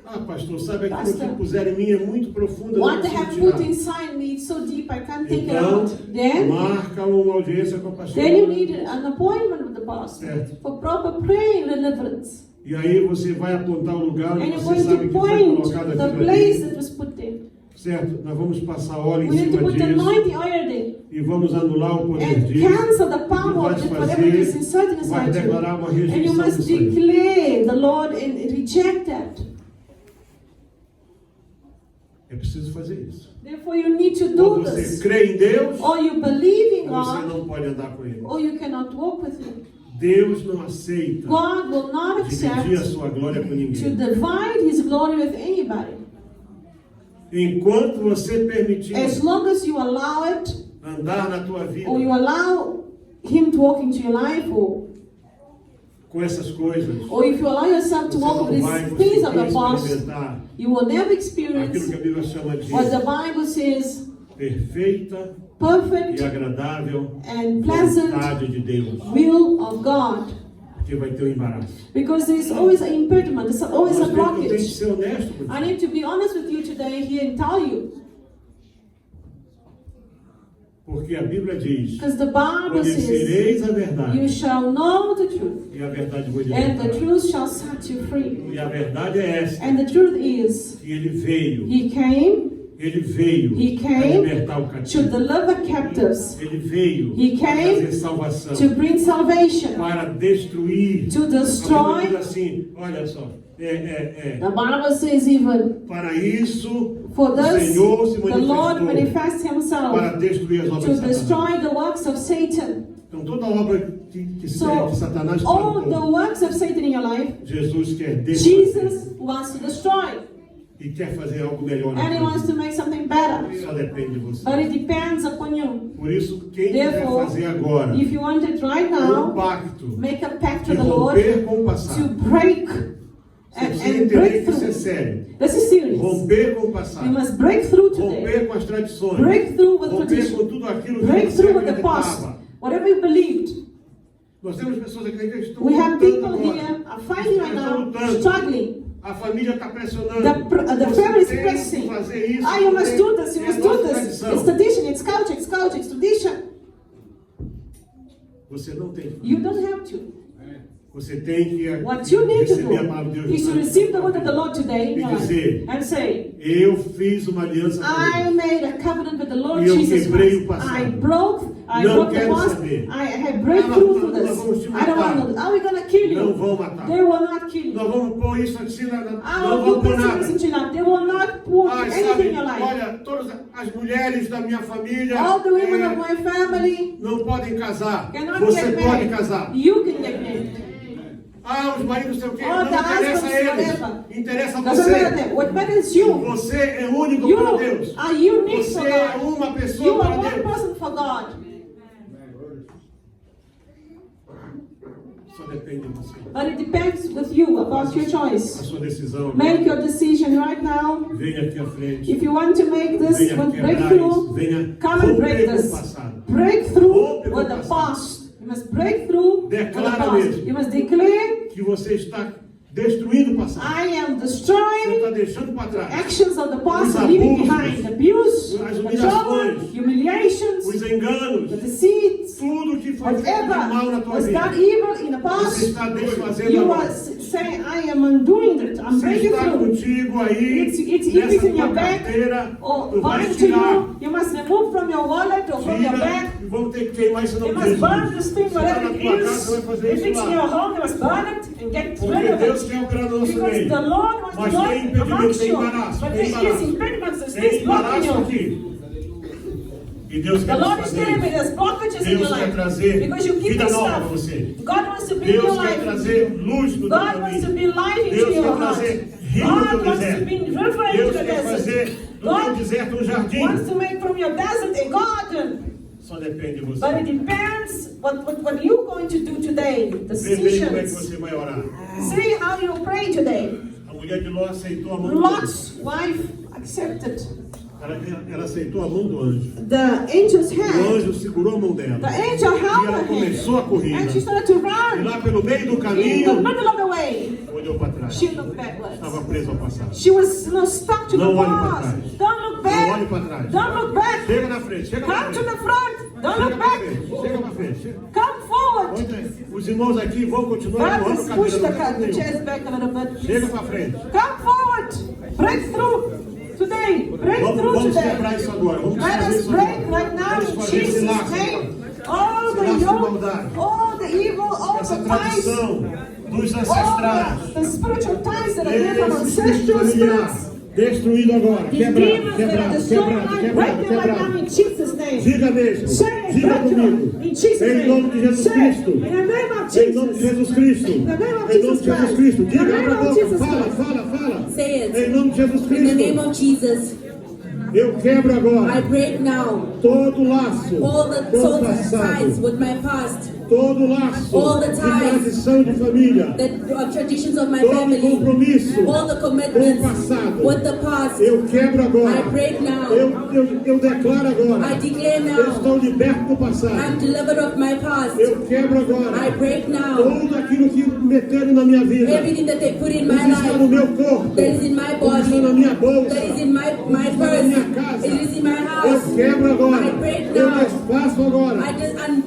Ah, pastor, sabe aquilo
Pastor,
que puseram em mim é muito profundo. eu
What
não
they
consigo
have
tirar.
put inside me, it's so deep, I can't take it
Então,
out. Then
marca uma audiência com a pastora.
you need an appointment with the pastor
Certo.
for proper prayer and deliverance.
E aí você vai apontar o lugar
And
onde
you're
você
going
sabe
to
que foi
point
colocado
the
aquilo
place
ali.
that was put there.
Certo? Nós vamos passar óleo em
We need to
cima
put the
disso
anointing oil there
e vamos anular o poder
and
disso.
cancel the
Tu
power
vai
of it, whatever it is inserting
vai
inside you.
declarar uma
And you
rejeição
must
disso aí.
declare the Lord and reject that.
É preciso fazer isso.
Therefore, you need to
Ou
do
você
this.
crê em Deus,
Or you believe in
ou você
God,
não pode andar com Ele.
or you cannot walk with Him.
Deus não aceita
God will not
dividir a
accept
sua glória com
to
ninguém.
divide His glory with anybody.
Enquanto você permitir
As long as you allow it,
andar na tua vida
or you allow Him to walk into your life,
com essas coisas,
or if you allow yourself to
você
walk
não
with
vai
these things of
conseguir
the past,
experimentar
you will never
aquilo
experience
que a Bíblia chama de
what the Bible says
perfeita e
perfect
agradável
and pleasant
vontade de Deus,
will of God.
porque vai ter um embaraço.
Because there is always an impediment, there's always a
Eu tenho que
blockage.
ser honesto
I
contigo.
need to be honest with you today here and tell you.
Porque a Bíblia diz:
Because the Bible says,
conhecereis a
you
verdade,
shall know the truth,
e a verdade vos
and the
libertará.
truth shall set you free.
E a verdade é esta:
And the truth is,
que ele veio
He came
He
came
para libertar o
to
cativo.
deliver captives,
Ele veio
He
para
came
trazer salvação,
to bring salvation,
para destruir.
to
A Bíblia
destroy.
diz assim, olha só,
The Bible says even,
para isso
for
o
this,
Senhor se
the Lord
manifestou
manifests Himself
para destruir as obras
to
de Satanás.
destroy the works of Satan.
Então toda obra que
So,
Satanás
all the
plantou,
works of Satan in your life,
Jesus quer destruir
Jesus wants to destroy.
e quer fazer algo melhor na
And He
tua
wants
vida.
to make something better.
Só depende de você.
But it depends upon you.
Por isso, quem quiser
Therefore,
fazer agora
if you want it right
um
now,
pacto
make a pact
de
with the Lord
romper com o
to
passado,
break
você precisa
and
entender
break
que isso é
through.
sério.
This is serious.
Romper com o
You
passado,
must break through today.
romper com as tradições,
Break through with
romper
tradition.
com tudo aquilo que
Break
você
through with the past.
acreditava.
Whatever you believed.
Nós temos pessoas aqui que estão
We have
lutando
people
agora.
here are fighting right
Estão
now,
lutando.
struggling.
A família está pressionando.
The
Você
family is
tem que
pressing.
fazer isso.
Ah, you must do this, you
é
must
a
do
nossa
this.
tradição.
It's tradition, it's culture, it's tradition.
Você não tem.
You don't have to.
Você tem que
What you need to
receber a palavra de
do
Deus.
is to receive the word of the Lord today in
E
your life
dizer,
and say,
eu fiz uma aliança com
I
Deus.
made a covenant with the Lord
E eu
Jesus
quebrei
Christ.
o passado.
I broke
Não
the
quero
past.
saber.
I break through to
Nós vamos te
this. I don't want to know this. Are we going to kill
Não
you?
vão matar.
They will not kill you.
Nós vamos pôr isso assim, não
I
vão
will
pôr
put
nada.
this into you. They will not put
Ai,
anything
sabe,
in your life.
olha, todas as mulheres da minha família
All the women of my family
não podem casar.
cannot
Você
get
pode
married.
casar.
You can get married.
Ah, os maridos não sei o quê.
Oh,
Não
the
interessa a
husbands,
eles.
whatever.
Interessa
Doesn't matter
você.
them. What matters you.
Você é único
You
para Deus.
are unique
Você
for
é
God.
uma pessoa
You are
para
one
Deus.
person for God.
Só depende de você.
But it depends with you about your
A
choice.
sua decisão.
Make your decision right now.
Venha aqui à frente.
If you want to make this
Venha
with
quebrar
breakthrough,
isso. Venha
come and break
romper com o
this.
passado.
Breakthrough
Rompe com
with
o
the
passado.
past. You must break through with the
Declara
past.
mesmo.
You must declare,
Que você está destruindo o passado.
I am
Você
destroying
está deixando para trás.
actions of the past
Os
and leaving
abusos,
behind abuse,
as
the
humilhações,
trauma, humiliations,
Os enganos.
the deceits,
Tudo que foi feito de mal na
whatever
tua
was
vida.
done evil in the
Você
past.
está desfazendo
You
agora.
are saying, I am undoing it. I'm
Se
breaking
está
through.
contigo aí,
It's if
nessa
it's in your
tua
bag
carteira,
or
tu vais
bind to
tirar.
you, you must remove from your wallet or from your
Tira
bag.
e vão ter que queimar isso
You
não
must burn this thing,
Se está
whatever
na
it
tua
is.
casa, vai fazer
If
isso
it's in
lá.
your home, you must burn it and get rid
Porque
of
Deus
it.
quer operar no nosso
Because
meio.
the Lord wants
Mas
to
tem
work
impedimento,
amongst
tem
you.
embaraço,
But
tem
there is
embaraço.
impediments, there's
Tem
things blocking
embaraço
you.
aqui. E Deus
The
quer
Lord is
fazer
telling me
isso.
there's blockages in your
Deus quer
life.
trazer
Because you keep
vida
this
nova para
stuff.
você.
God wants to bring your
Deus quer
life.
trazer luz no teu
God wants to
caminho.
be light into
Deus
your
quer
heart.
trazer rio no
God
teu
wants to
deserto.
be river into
Deus
the
quer fazer
desert.
do teu
God
deserto um jardim.
wants to make from your desert a garden.
Só depende de você.
But it depends what you're going to do today.
Vê bem como é que
Decisions.
você vai orar.
See how you pray today.
A mulher de Ló aceitou a mão do anjo.
Lot's wife accepted.
Ela aceitou a mão do anjo.
The angel's
O
hand.
anjo segurou a mão dela.
The angel
E
held
ela
her
começou a
hand.
corrida.
And she started to
E
run.
lá pelo meio do
In the
caminho,
middle of the way,
olhou para trás.
she looked backwards.
Estava preso ao passado.
She was stuck to the
Não olhe para
past.
trás.
Don't look
Não olhe
back.
para trás.
Don't look back.
Chega na frente, chega na
Come to
frente.
the front. Don't
Chega
look
na
back.
frente, chega na frente. Chega.
Come forward.
Muito bem. Os irmãos aqui vão continuar empurrando
Brothers,
a
push
cadeira.
the
Não tem nenhum.
chairs back a little bit.
Chega para frente.
Come forward. Break through today. Break through
Vamos
today.
quebrar isso agora. Vamos
Let
fazer
us
isso
break
agora.
right now
Vamos
in
fazer esse
Jesus'
laço.
name. All the
Esse laço de
yoke,
maldade.
all the evil, all
Essa
the ties,
tradição dos
all
ancestrais.
the spiritual ties that are there from
Esse
ancestral
familiar.
spirits.
Destruído agora.
These
Quebrado,
demons that are
quebrado,
destroying
quebrado,
life,
quebrado,
break them right now
quebrado.
in Jesus' name.
Diga mesmo.
Say it,
Diga
break
comigo.
them in Jesus'
Em
name.
nome de Jesus
Say it.
Cristo.
In the name of
Em nome de
Jesus.
Jesus Cristo.
In the name of
Em nome de
Jesus
Jesus
Christ.
Cristo.
In the
Diga,
name
abra a
of
boca.
Jesus
Fala,
Christ.
fala, fala.
Say it.
Em nome de Jesus
In the name
Cristo.
of Jesus,
Eu quebro
I
agora
break now
todo laço
all the
com o
soul ties
passado.
with my past,
Todo laço
all the
de
ties.
tradição de família.
the traditions of my
Todo
family,
compromisso
all the
com o
commitments
passado.
with the past.
Eu quebro agora.
I break now.
Eu declaro agora.
I declare
Eu
now,
estou liberto do passado.
I'm delivered of my past.
Eu quebro agora.
I break now
Tudo aquilo que meteram na minha vida.
everything that they put in my
Que está no
life,
meu corpo.
that is in my
Que está na
body,
minha bolsa.
that is in my
na
purse,
minha casa.
it is in my
Eu
house.
quebro agora.
I break
Eu
now.
desfaço agora.
I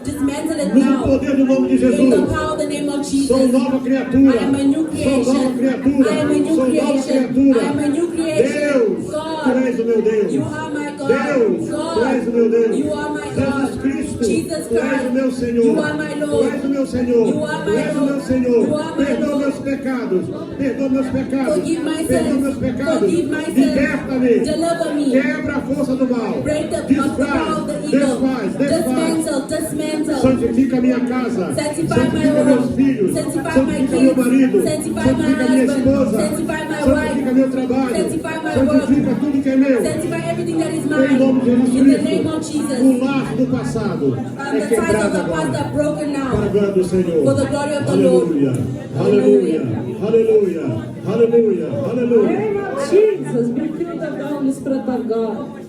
dismantle it
No
now.
poder do nome de
In the
Jesus.
power of the name of Jesus.
Sou nova criatura.
I am a new
Sou
creation.
nova criatura.
I am a new
Sou nova
creation.
criatura.
I am a new creation.
Deus,
God,
tu és o meu Deus.
you are my God.
Deus,
God,
tu és o meu Deus.
you are my
Jesus
God.
Cristo,
Jesus
tu és
Christ,
o meu Senhor.
you are my
Tu
Lord.
és o meu Senhor.
You are
Tu
my
és o meu
Lord.
Senhor.
You are my
Perdoa
Lord.
meus pecados. Perdoa meus pecados.
Forgive my
Perdoa
sins.
meus pecados.
Forgive my sins.
Liberta-me.
Deliver me.
Quebra a força do mal.
Break the power of the evil. Dismantle, dismantle.
Santifica a minha casa.
Sanctify my
Santifica meus
home.
filhos.
Sanctify my
Santifica meu
kids.
marido.
Sanctify my
Santifica minha
husband.
esposa.
Sanctify my
Santifica
wife.
meu trabalho.
Sanctify my
Santifica
work.
tudo que é meu.
Sanctify everything that is
Em
mine.
nome de Jesus
In the name
Cristo.
of Jesus.
O laço do passado é
The ties of
quebrado
the past
agora.
are broken
Para a
now.
glória do Senhor.
For the glory of the Lord.
Aleluia. Aleluia. Aleluia. Aleluia.
In the
Aleluia.
name of Jesus, be filled of the Holy Spirit of God.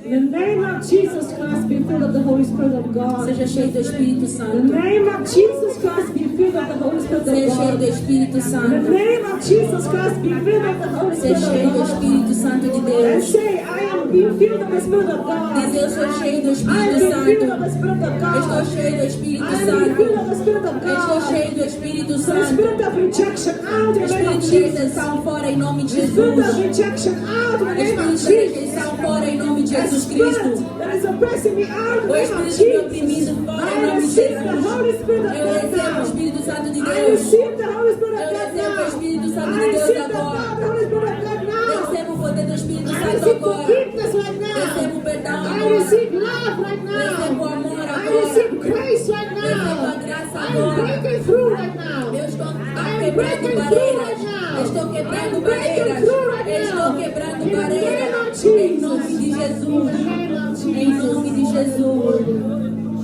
In the name of Jesus Christ, be filled of the Holy Spirit of God.
Seja cheio do Espírito
In the
Santo.
name of Jesus Christ, be filled of the Holy Spirit
Seja
of
cheio do
God.
Espírito
In the
Santo.
name of Jesus Christ, be filled of the Holy
Seja
Spirit
cheio do
of God.
Espírito Santo de
And
Deus.
say, I am being filled of the Spirit of God.
Diz, eu sou cheio do
I am
Espírito
being filled of the
Santo.
Spirit of
Estou
God.
cheio do Espírito
I am being filled of
Santo.
the Spirit of
Estou
God.
cheio do Espírito
The
Santo.
spirit of rejection out in the name of
Espírito de
Jesus.
rejeição fora em nome de
The spirit of
Jesus.
rejection out in the name of
Espírito de
Jesus.
rejeição fora em nome de
The
Jesus
spirit
Cristo.
that is oppressing me out in
O
the name of
Espírito me
Jesus.
oprimindo fora em
I
nome de
receive the
Jesus.
Holy Spirit of
Eu
God
recebo o
now.
Espírito Santo de
I
Deus.
receive the Holy Spirit of
Eu
God
recebo o
now.
Espírito Santo
I
de Deus
receive the
agora.
power of the Holy Spirit of God
Eu
now.
recebo o poder do Espírito
I
Santo
receive
agora.
forgiveness right
Recebo
now.
perdão
I
agora.
receive love right
Recebo
now.
amor
I
agora.
receive grace right
Recebo a
now.
graça
I am
agora.
breaking through right now.
Eu estou
I am
quebrando
breaking through
barreiras.
right now.
Eu estou quebrando
I am breaking
barreiras.
through right
Eu estou
now.
quebrando
In the name
barreiras.
of
Em nome
Jesus.
de Jesus.
In the name of
Em nome de Jesus.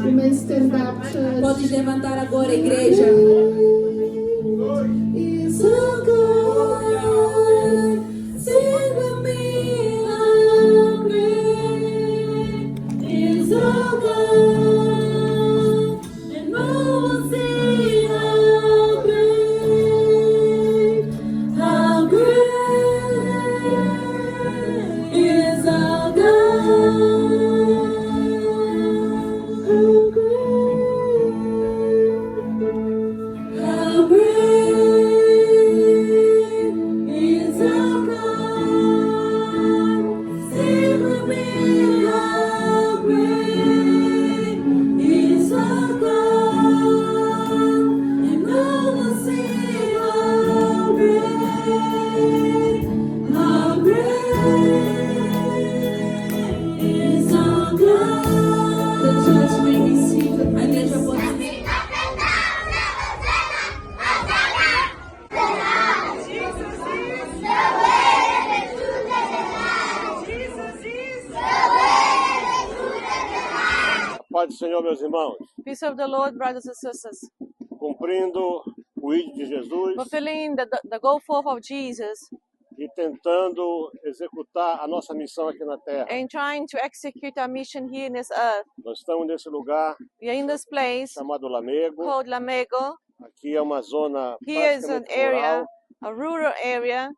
You may stand up, church.
Pode levantar agora, igreja. is so good. Sing with me, how great is so good. And all will sing how great is our God. How great is our God. Sing with me, how great is our God. And all will sing how great is our God. The church may be seated. A igreja pode se
Paz do Senhor, meus irmãos.
Peace of the Lord, brothers and sisters.
Cumprindo o ID de Jesus
Fulfilling the go forth of Jesus
e tentando executar a nossa missão aqui na Terra.
and trying to execute our mission here in this earth.
Nós estamos nesse lugar
We are in this place
chamado Lamego.
called Lamego.
Aqui é uma zona
Here is an
praticamente
area,
rural.
a rural area.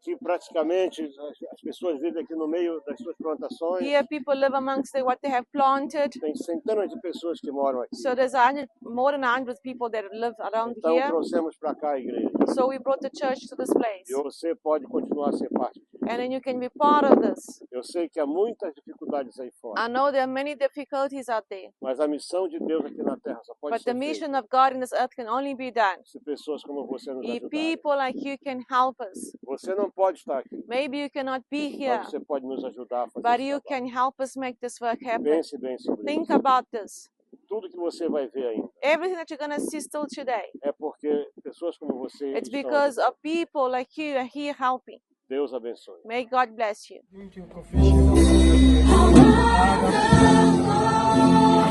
Aqui praticamente as pessoas vivem aqui no meio das suas plantações.
Here people live amongst what they have planted.
Tem centenas de pessoas que moram aqui.
So there's more than 100 people that live around
Então
here.
trouxemos para cá a igreja.
So we brought the church to this place.
E você pode continuar a ser parte disso.
And then you can be part of this.
Eu sei que há muitas dificuldades aí fora.
I know there are many difficulties out there.
Mas a missão de Deus aqui na Terra só pode
But the
ser feita
mission of God in this earth can only be done
se pessoas como você nos
if
ajudarem.
people like you can help us.
Você não pode estar aqui,
Maybe you cannot be here,
mas você pode nos ajudar a fazer
but
esse
you
trabalho.
can help us make this work happen.
Pense bem sobre
Think
isso.
about this.
Tudo que você vai ver ainda
Everything that you're going to see still today,
é porque pessoas como você
it's
estão
because
aqui.
of people like you are here helping.
Deus abençoe.
May God bless you.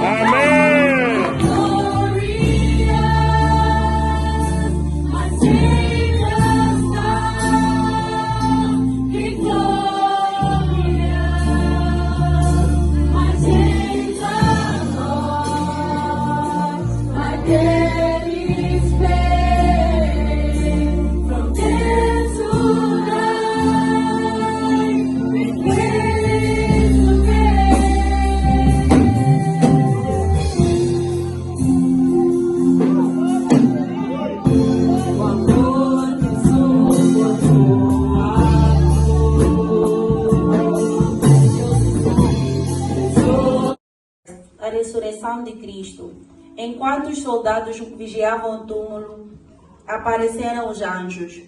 Amém!
A ressurreição de Cristo. Enquanto os soldados vigiavam o túmulo, apareceram os anjos.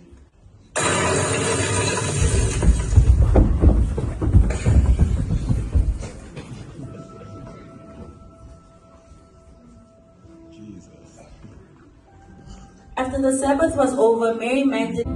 After the Sabbath was over, Mary Magdalene